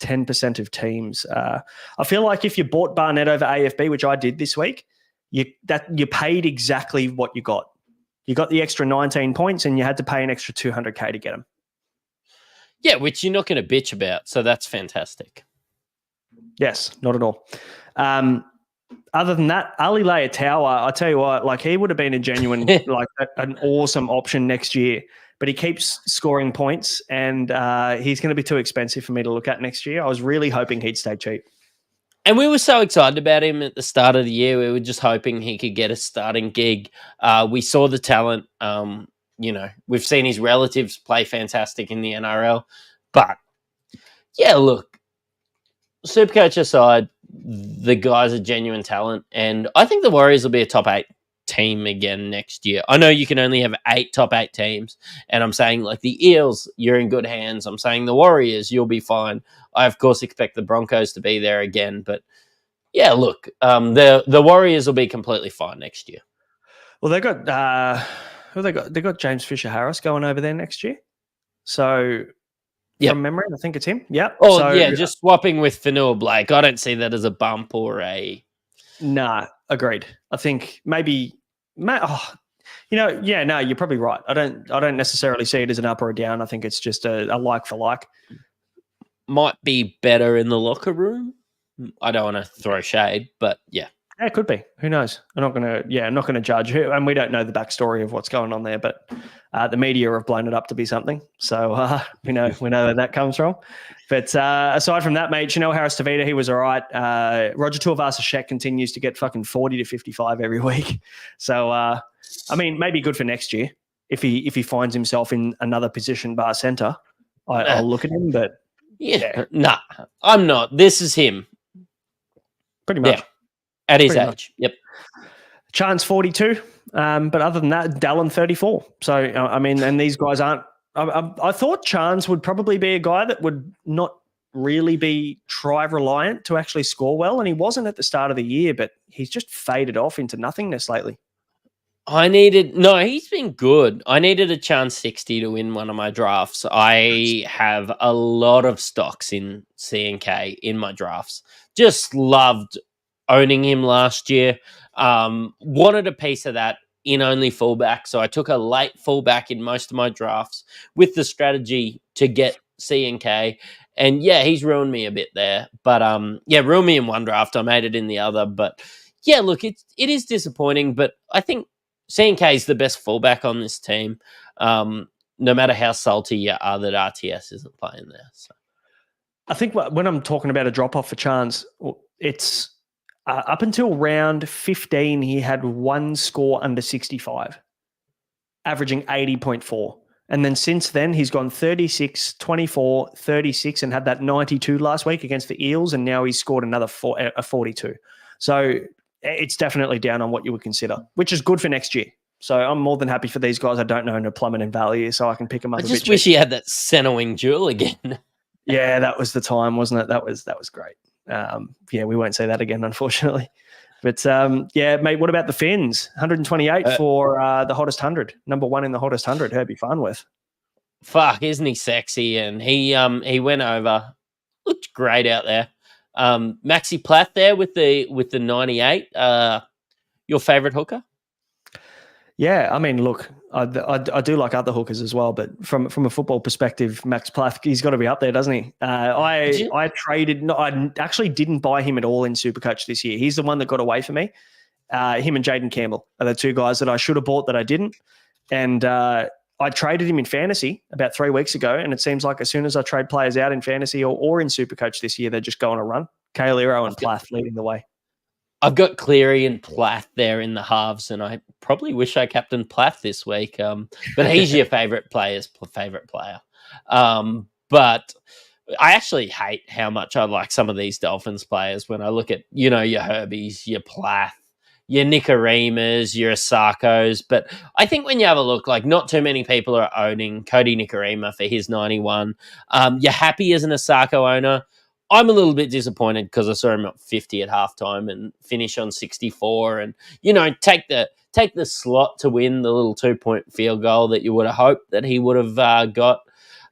10% of teams. I feel like if you bought Barnett over AFB, which I did this week, you paid exactly what you got. You got the extra 19 points and you had to pay an extra $200K to get them. Yeah, which you're not going to bitch about. So that's fantastic. Yes, not at all. other than that, Ali Leitaua, I tell you what, like he would have been a genuine, like an awesome option next year. But he keeps scoring points, and he's going to be too expensive for me to look at next year. I was really hoping he'd stay cheap. And we were so excited about him at the start of the year. We were just hoping he could get a starting gig. We saw the talent. We've seen his relatives play fantastic in the NRL. But, yeah, look, Supercoach aside, the guy's a genuine talent. And I think the Warriors will be a top 8 team again next year. I know you can only have 8 top 8 teams. And I'm saying, like, the Eels, you're in good hands. I'm saying the Warriors, you'll be fine. I, of course, expect the Broncos to be there again. But, yeah, look, the Warriors will be completely fine next year. Well, they got they got James Fisher-Harris going over there next year. So, from memory, I think it's him. Yep. Oh, so, yeah, just swapping with Fanua Blake. I don't see that as a bump or a... Nah, agreed. I think maybe... you're probably right. I don't necessarily see it as an up or a down. I think it's just a like for like. Might be better in the locker room. I don't want to throw shade, but yeah. Yeah, it could be. Who knows? I'm not going to judge who, and we don't know the backstory of what's going on there, but the media have blown it up to be something. So we know where that comes from. But aside from that, mate, Chanel Harris-Tavita, he was all right. Roger Tuivasa-Sheck continues to get fucking 40 to 55 every week. So, maybe good for next year if he finds himself in another position bar centre. I'll look at him, but nah, I'm not. This is him. Pretty much. Yeah. At his age. Yep. Chance 42. But other than that, Dallin 34. So, and these guys aren't... I thought Chance would probably be a guy that would not really be try-reliant to actually score well, and he wasn't at the start of the year, but he's just faded off into nothingness lately. He's been good. I needed a Chance 60 to win one of my drafts. I have a lot of stocks in C&K in my drafts. Just loved owning him last year. Wanted a piece of that in only fullback. So I took a late fullback in most of my drafts with the strategy to get C&K. And yeah, he's ruined me a bit there. But ruined me in one draft. I made it in the other. But yeah, look, it is disappointing. But I think C&K is the best fullback on this team. No matter how salty you are that RTS isn't playing there. So I think when I'm talking about a drop-off for Chance, it's up until round 15, he had one score under 65, averaging 80.4. And then since then, he's gone 36, 24, 36, and had that 92 last week against the Eels, and now he's scored another 42. So it's definitely down on what you would consider, which is good for next year. So I'm more than happy for these guys. I don't know no plummet in value, so I can pick them up. I just wish he had that center wing duel again. Yeah, that was the time, wasn't it? That was great. We won't say that again, unfortunately. But mate, what about the Finns? 128 for the hottest 100, number one in the hottest 100. Herbie Farnworth. Fuck, isn't he sexy? And he went over, looked great out there. Maxi Plath there with the 98. Your favorite hooker? Yeah, I mean, look, I do like other hookers as well, but from a football perspective, Max Plath, he's got to be up there, doesn't he? I traded. No, I actually didn't buy him at all in Supercoach this year. He's the one that got away for me. Him and Jaden Campbell are the two guys that I should have bought that I didn't. And I traded him in fantasy about 3 weeks ago, and it seems like as soon as I trade players out in fantasy or in Supercoach this year, they're just going to run. Kailero and Plath leading the way. I've got Cleary and Plath there in the halves, and I probably wish I captained Plath this week. But he's your favourite player's favourite player. But I actually hate how much I like some of these Dolphins players when I look at, your Herbies, your Plath, your Nicarimas, your Asakos. But I think when you have a look, like not too many people are owning Cody Nicarima for his 91. You're happy as an Asako owner. I'm a little bit disappointed because I saw him at 50 at halftime and finish on 64 and, take the slot to win the little 2-point field goal that you would have hoped that he would have got.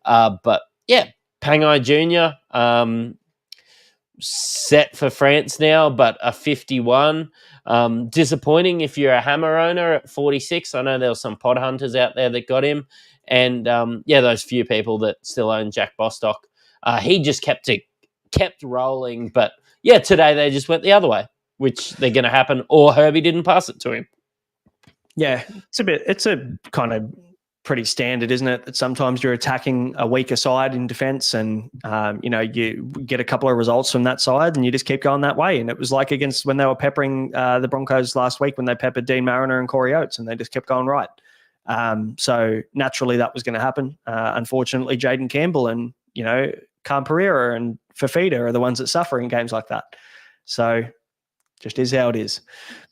But, yeah, Pangai Jr., set for France now, but a 51. Disappointing if you're a Hammer owner at 46. I know there were some pod hunters out there that got him. And, those few people that still own Jack Bostock. He just kept rolling. But, today they just went the other way, which they're going to happen, or Herbie didn't pass it to him. Yeah, it's a kind of pretty standard, isn't it? That sometimes you're attacking a weaker side in defence and, you get a couple of results from that side and you just keep going that way. And it was like against when they were peppering the Broncos last week when they peppered Dean Mariner and Corey Oates and they just kept going right. So naturally that was going to happen. Unfortunately, Jaden Campbell and, Khan Pereira and Fafita are the ones that suffer in games like that. So just is how it is.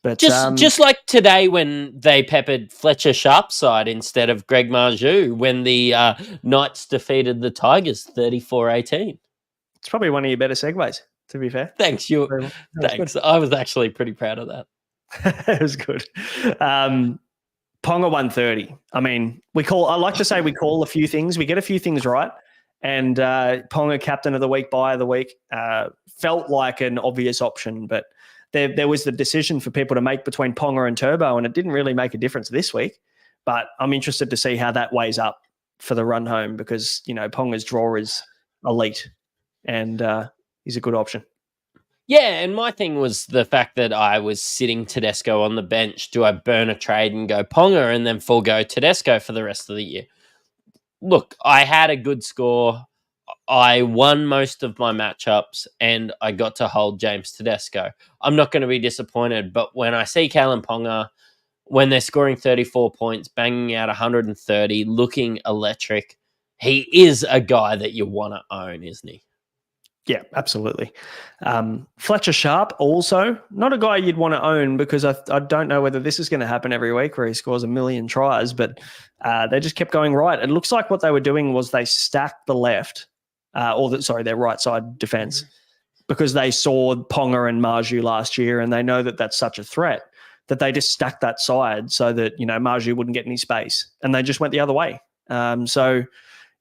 But just like today when they peppered Fletcher Sharpside instead of Greg Marju when the Knights defeated the Tigers 34-18. It's probably one of your better segues, to be fair. Thanks. Thanks. I was actually pretty proud of that. It was good. Ponga 130. I mean, I like to say we call a few things. We get a few things right. And Ponga captain of the week, buy of the week, felt like an obvious option, but there was the decision for people to make between Ponga and Turbo, and it didn't really make a difference this week. But I'm interested to see how that weighs up for the run home because, Ponga's draw is elite and he's a good option. Yeah, and my thing was the fact that I was sitting Tedesco on the bench. Do I burn a trade and go Ponga and then forego Tedesco for the rest of the year? Look, I had a good score. I won most of my matchups and I got to hold James Tedesco. I'm not going to be disappointed, but when I see Kalen Ponga, when they're scoring 34 points, banging out 130, looking electric, he is a guy that you want to own, isn't he? Yeah, absolutely. Fletcher Sharp also, not a guy you'd want to own because I don't know whether this is going to happen every week where he scores a million tries, but they just kept going right. It looks like what they were doing was they stacked the left, their right side defense because they saw Ponga and Marju last year and they know that that's such a threat that they just stacked that side so that, Marju wouldn't get any space and they just went the other way.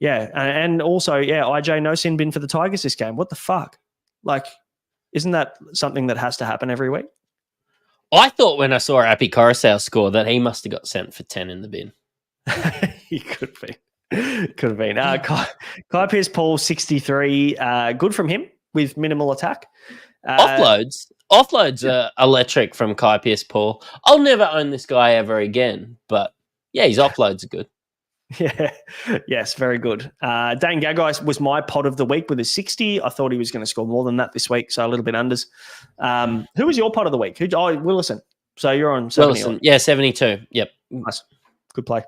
Yeah, and also, IJ no sin bin for the Tigers this game. What the fuck? Like, isn't that something that has to happen every week? I thought when I saw Appy Coruscant score that he must have got sent for 10 in the bin. He could have been. Kai Pearce-Paul, 63. Good from him with minimal attack. Offloads are electric from Kai Pearce-Paul. I'll never own this guy ever again, but yeah, his offloads are good. Yeah, yes, very good. Dane Gagai was my pod of the week with a 60. I thought he was going to score more than that this week, so a little bit unders. Who was your pod of the week? Willison. So you're on 70. Willison, yeah, 72. Yep. Nice. Good play.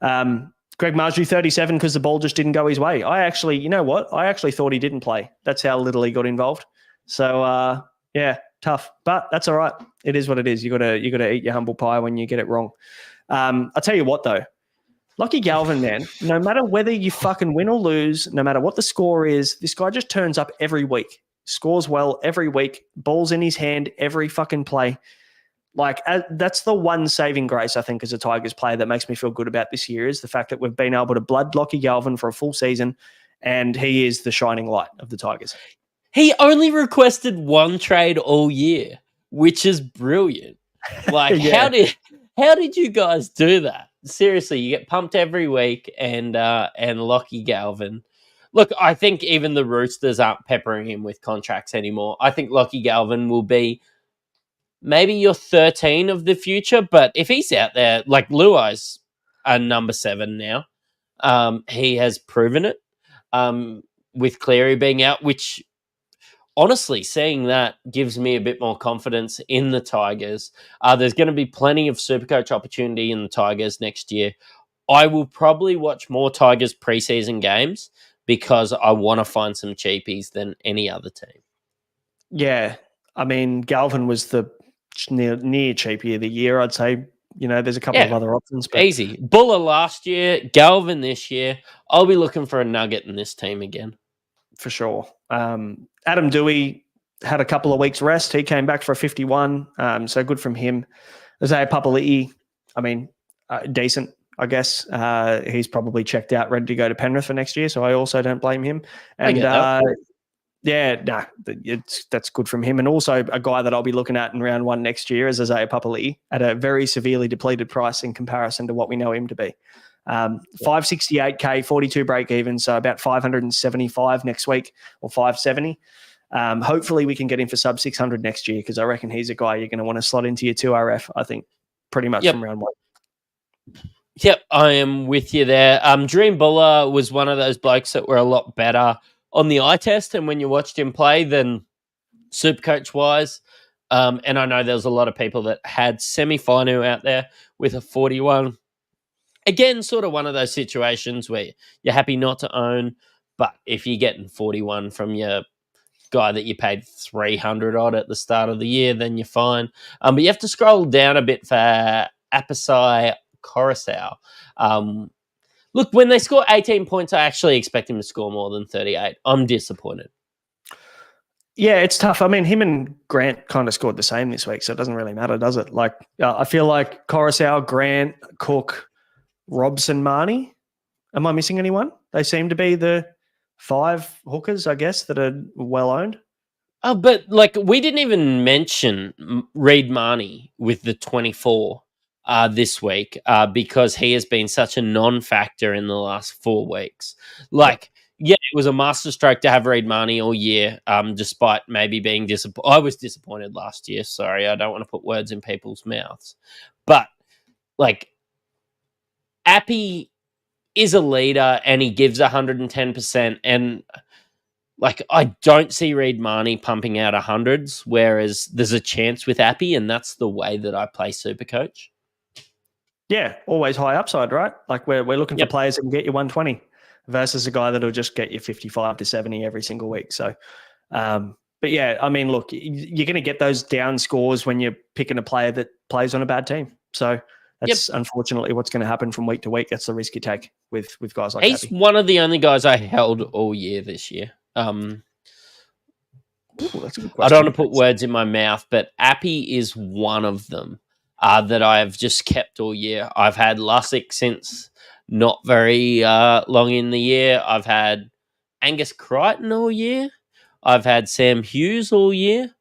Greg Marju, 37, because the ball just didn't go his way. I actually thought he didn't play. That's how little he got involved. So, tough. But that's all right. It is what it is. You got to eat your humble pie when you get it wrong. I'll tell you what, though. Lucky Galvin, man, no matter whether you fucking win or lose, no matter what the score is, this guy just turns up every week, scores well every week, balls in his hand every fucking play. Like, that's the one saving grace, I think, as a Tigers player that makes me feel good about this year is the fact that we've been able to blood Lockie Galvin for a full season and he is the shining light of the Tigers. He only requested one trade all year, which is brilliant. Like, how did you guys do that? Seriously, you get pumped every week and Lockie Galvin. Look, I think even the Roosters aren't peppering him with contracts anymore. I think Lockie Galvin will be maybe your 13 of the future, but if he's out there, like Luai's a number 7 now, he has proven it with Cleary being out, which honestly, seeing that gives me a bit more confidence in the Tigers. There's going to be plenty of Supercoach opportunity in the Tigers next year. I will probably watch more Tigers preseason games because I want to find some cheapies than any other team. Yeah. I mean, Galvin was the near cheapie of the year, I'd say. There's a couple of other options. But easy. Buller last year, Galvin this year. I'll be looking for a nugget in this team again. For sure. Adam Dewey had a couple of weeks rest. He came back for a 51. So good from him. Isaiah Papali'i, decent, I guess. He's probably checked out, ready to go to Penrith for next year. So I also don't blame him. And that's good from him. And also a guy that I'll be looking at in round 1 next year is Isaiah Papali'i at a very severely depleted price in comparison to what we know him to be. 568K, 42 break even, so about 575 next week or 570. Hopefully we can get him for sub 600 next year, because I reckon he's a guy you're going to want to slot into your 2RF, I think, pretty much from round 1. Yep, I am with you there. Dream Buller was one of those blokes that were a lot better on the eye test and when you watched him play than Supercoach-wise. And I know there was a lot of people that had Semi-Finu out there with a 41. Again, sort of one of those situations where you're happy not to own, but if you're getting 41 from your guy that you paid 300 odd at the start of the year, then you're fine. But you have to scroll down a bit for Apisai Coruscant. Look, when they score 18 points, I actually expect him to score more than 38. I'm disappointed. Yeah, it's tough. I mean, him and Grant kind of scored the same this week, so it doesn't really matter, does it? Like, I feel like Coruscant, Grant, Cook, Robson, Marnie. Am I missing anyone? They seem to be the 5 hookers, I guess, that are well owned. Oh, but like we didn't even mention Reid Marnie with the 24 this week because he has been such a non-factor in the last 4 weeks. Like, yeah, it was a masterstroke to have Reid Marnie all year, despite maybe being disappointed. I was disappointed last year. Sorry, I don't want to put words in people's mouths. But, like, Appy is a leader and he gives 110%. And, like, I don't see Reid Marnie pumping out 100s, whereas there's a chance with Appy, and that's the way that I play Supercoach. Yeah, always high upside, right? Like, we're looking for players that can get you 120 versus a guy that'll just get you 55 to 70 every single week. So, but yeah, I mean, look, you're going to get those down scores when you're picking a player that plays on a bad team. So that's unfortunately what's going to happen from week to week. That's the risk you take with guys like He's Appy. One of the only guys I held all year this year. Ooh, that's a good question. I don't want to put words in my mouth, but Appy is one of them that I've just kept all year. I've had Lussick since not very long in the year. I've had Angus Crichton all year. I've had Sam Hughes all year.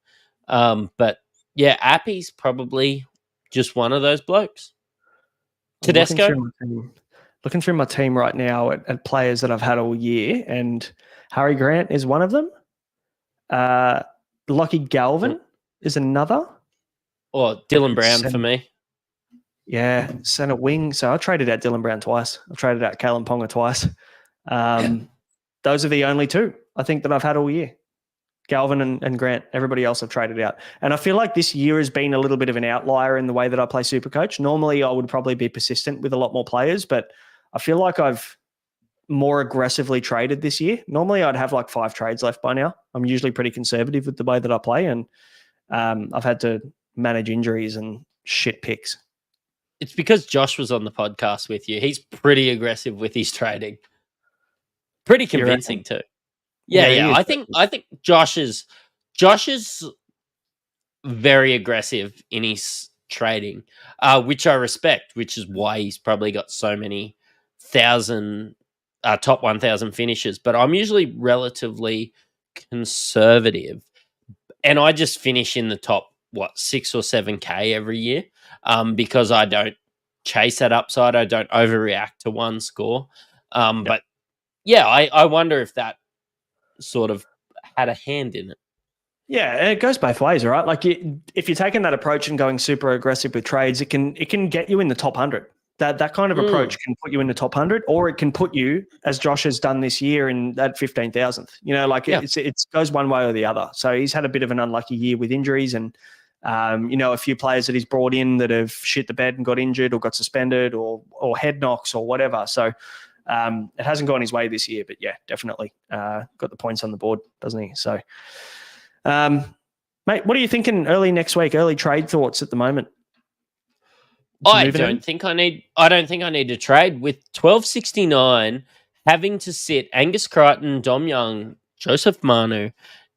But yeah, Appy's probably just one of those blokes. Tedesco? Looking through my team right now at players that I've had all year, and Harry Grant is one of them. Lockie Galvin is another. Or Dylan Brown for me. Yeah, centre wing. So I traded out Dylan Brown twice. I traded out Kalen Ponga twice. Those are the only 2 I think that I've had all year. Galvin and Grant. Everybody else I've traded out. And I feel like this year has been a little bit of an outlier in the way that I play Supercoach. Normally I would probably be persistent with a lot more players, but I feel like I've more aggressively traded this year. Normally I'd have like 5 trades left by now. I'm usually pretty conservative with the way that I play, and I've had to manage injuries and shit picks. It's because Josh was on the podcast with you. He's pretty aggressive with his trading. Pretty convincing too. Yeah. I think Josh is very aggressive in his trading, which I respect, which is why he's probably got so many top 1,000 finishes. But I'm usually relatively conservative, and I just finish in the top 6 or 7K every year, because I don't chase that upside. I don't overreact to one score. But yeah, I wonder if that sort of had a hand in it. Yeah, it goes both ways, right? Like, if you're taking that approach and going super aggressive with trades, it can get you in the top 100. That kind of approach can put you in the top 100, or it can put you, as Josh has done this year, in that 15,000th. You know, like it goes one way or the other. So he's had a bit of an unlucky year with injuries, and a few players that he's brought in that have shit the bed and got injured or got suspended or head knocks or whatever. So it hasn't gone his way this year, but yeah, definitely got the points on the board, doesn't he? So, mate, what are you thinking early next week? Early trade thoughts at the moment? I don't think I need to trade with 1269 having to sit Angus Crichton, Dom Young, Joseph Manu,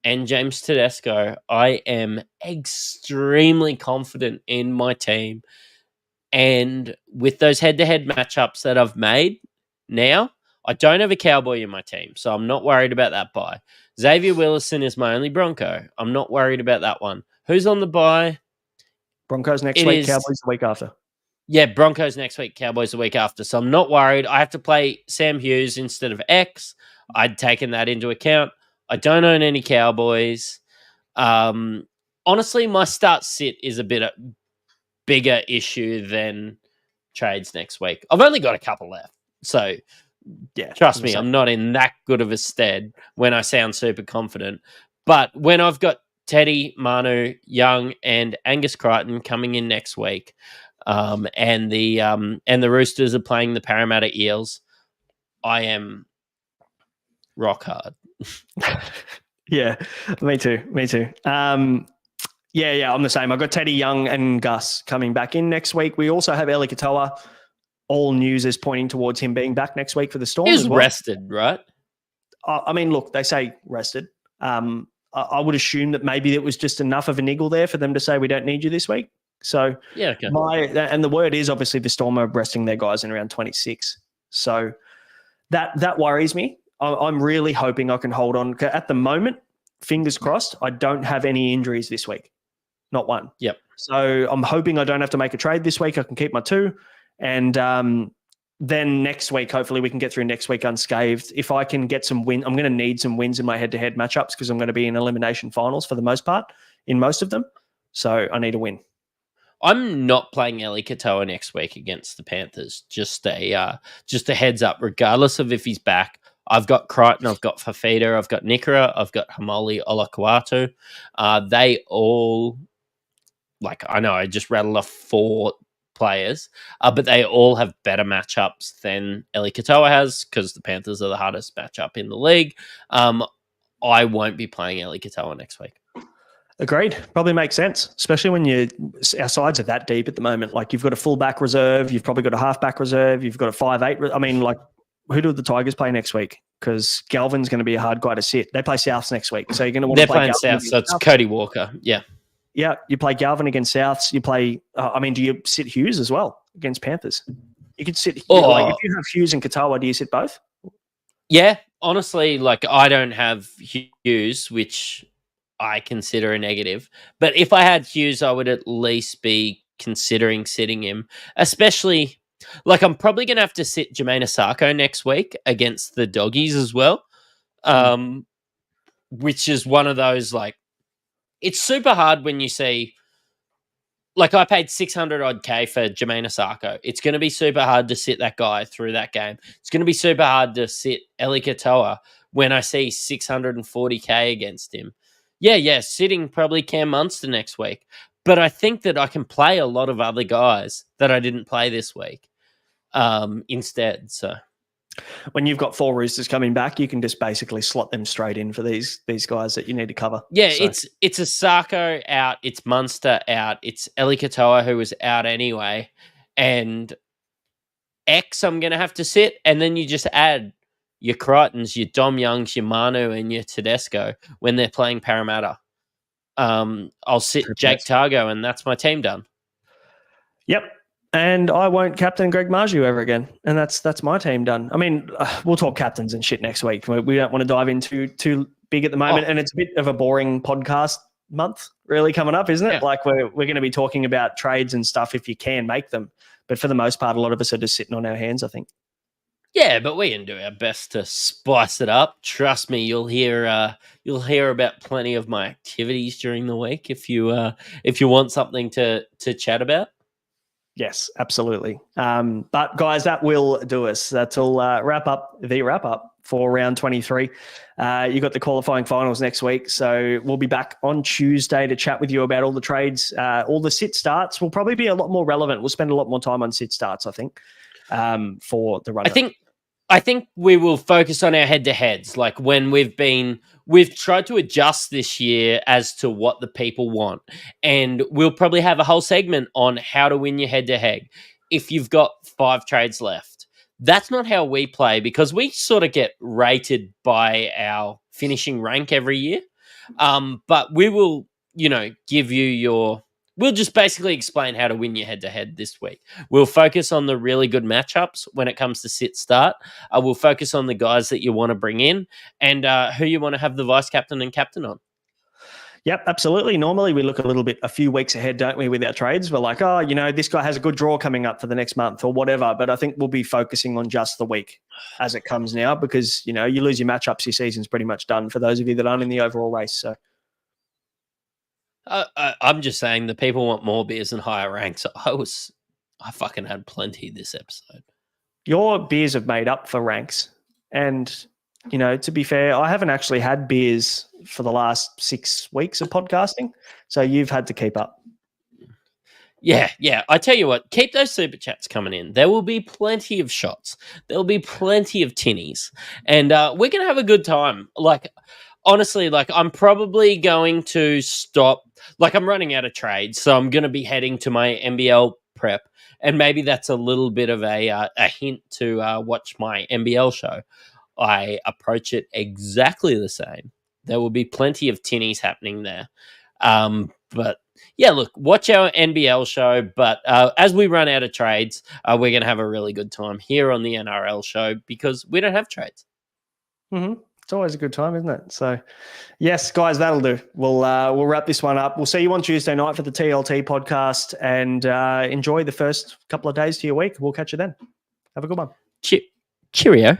and James Tedesco. I am extremely confident in my team, and with those head-to-head matchups that I've made now, I don't have a Cowboy in my team, so I'm not worried about that bye. Xavier Willison is my only Bronco. I'm not worried about that one. Who's on the bye? Broncos next week, Cowboys the week after. Yeah, Broncos next week, Cowboys the week after. So I'm not worried. I have to play Sam Hughes instead of X. I'd taken that into account. I don't own any Cowboys. Honestly, my start sit is a bit bigger issue than trades next week. I've only got a couple left. So, Yeah, trust me, I'm not in that good of a stead when I sound super confident. But when I've got Teddy, Manu, Young, and Angus Crichton coming in next week, and the Roosters are playing the Parramatta Eels, I am rock hard. Yeah, me too. Yeah, I'm the same. I've got Teddy, Young, and Gus coming back in next week. We also have Eli Katoa. All news is pointing towards him being back next week for the Storm. He's as well. rested, right? I mean, look, they say rested. I would assume that maybe it was just enough of a niggle there for them to say we don't need you this week. So yeah, okay. And the word is obviously the Storm are resting their guys in around 26. So that worries me. I'm really hoping I can hold on. At the moment, fingers crossed, I don't have any injuries this week. Not one. Yep. So I'm hoping I don't have to make a trade this week. I can keep my 2. And then next week, hopefully we can get through next week unscathed. If I can get some win, I'm going to need some wins in my head-to-head matchups because I'm going to be in elimination finals for the most part in most of them. So I need a win. I'm not playing Eli Katoa next week against the Panthers. Just a heads up, regardless of if he's back. I've got Crichton, I've got Fafita, I've got Nikora, I've got Hamoli Olakuatu. They all, I know I just rattled off 4 players, but they all have better matchups than Eli Katoa has because the Panthers are the hardest matchup in the league. I won't be playing Eli Katoa next week. Agreed. Probably makes sense, especially when our sides are that deep at the moment. Like you've got a full-back reserve, you've probably got a half-back reserve, you've got a 5'8". I mean, who do the Tigers play next week? Because Galvin's going to be a hard guy to sit. They play Souths next week, so you're going to want to play. They're playing Souths, so it's Cody Walker. Yeah. Yeah, you play Galvin against Souths. You play. Do you sit Hughes as well against Panthers? You could sit. If you have Hughes and Katoa, do you sit both? Yeah, honestly, I don't have Hughes, which I consider a negative. But if I had Hughes, I would at least be considering sitting him, especially. I'm probably going to have to sit Jermaine Asako next week against the Doggies as well, which is one of those, it's super hard when you see, I paid 600 odd K for Jermaine Asako. It's going to be super hard to sit that guy through that game. It's going to be super hard to sit Eli Katoa when I see 640K against him. Yeah, sitting probably Cam Munster next week. But I think that I can play a lot of other guys that I didn't play this week instead. So when you've got 4 Roosters coming back, you can just basically slot them straight in for these guys that you need to cover. Yeah, so. It's Asako out, it's Munster out, it's Eli Katoa who was out anyway, and X I'm going to have to sit, and then you just add your Crichtons, your Dom Youngs, your Manu, and your Tedesco when they're playing Parramatta. I'll sit Jake Targo, and that's my team done. Yep. And I won't captain Greg Marju ever again. And that's my team done. I mean, we'll talk captains and shit next week. We don't want to dive into too big at the moment. And it's a bit of a boring podcast month really coming up, isn't it? Yeah. We're going to be talking about trades and stuff if you can make them. But for the most part, a lot of us are just sitting on our hands, I think. Yeah, but we can do our best to spice it up. Trust me, you'll hear about plenty of my activities during the week if you want something to chat about. Yes, absolutely. But guys, that will do us. That'll wrap up for round 23. You got the qualifying finals next week, so we'll be back on Tuesday to chat with you about all the trades. All the sit starts will probably be a lot more relevant. We'll spend a lot more time on sit starts, I think. For the run. I think we will focus on our head-to-heads. When we've tried to adjust this year as to what the people want, and we'll probably have a whole segment on how to win your head-to-head. If you've got 5 trades left, that's not how we play because we sort of get rated by our finishing rank every year. But we will, give you we'll just basically explain how to win your head-to-head this week. We'll focus on the really good matchups when it comes to sit-start. We'll focus on the guys that you want to bring in and who you want to have the vice-captain and captain on. Yep, absolutely. Normally we look a few weeks ahead, don't we, with our trades? We're like, oh, this guy has a good draw coming up for the next month or whatever. But I think we'll be focusing on just the week as it comes now because, you lose your matchups, your season's pretty much done for those of you that aren't in the overall race. So I'm just saying the people want more beers and higher ranks. I fucking had plenty this episode. Your beers have made up for ranks. And, to be fair, I haven't actually had beers for the last 6 weeks of podcasting. So you've had to keep up. Yeah. I tell you what, keep those super chats coming in. There will be plenty of shots. There will be plenty of tinnies. And we're going to have a good time. Honestly, I'm probably going to stop. I'm running out of trades. So I'm going to be heading to my NBL prep. And maybe that's a little bit of a hint to watch my NBL show. I approach it exactly the same. There will be plenty of tinnies happening there. But yeah, look, watch our NBL show. But as we run out of trades, we're going to have a really good time here on the NRL show because we don't have trades. Mm-hmm. It's always a good time, isn't it? So, yes, guys, that'll do. We'll wrap this one up. We'll see you on Tuesday night for the TLT podcast and enjoy the first couple of days to your week. We'll catch you then. Have a good one. Cheerio.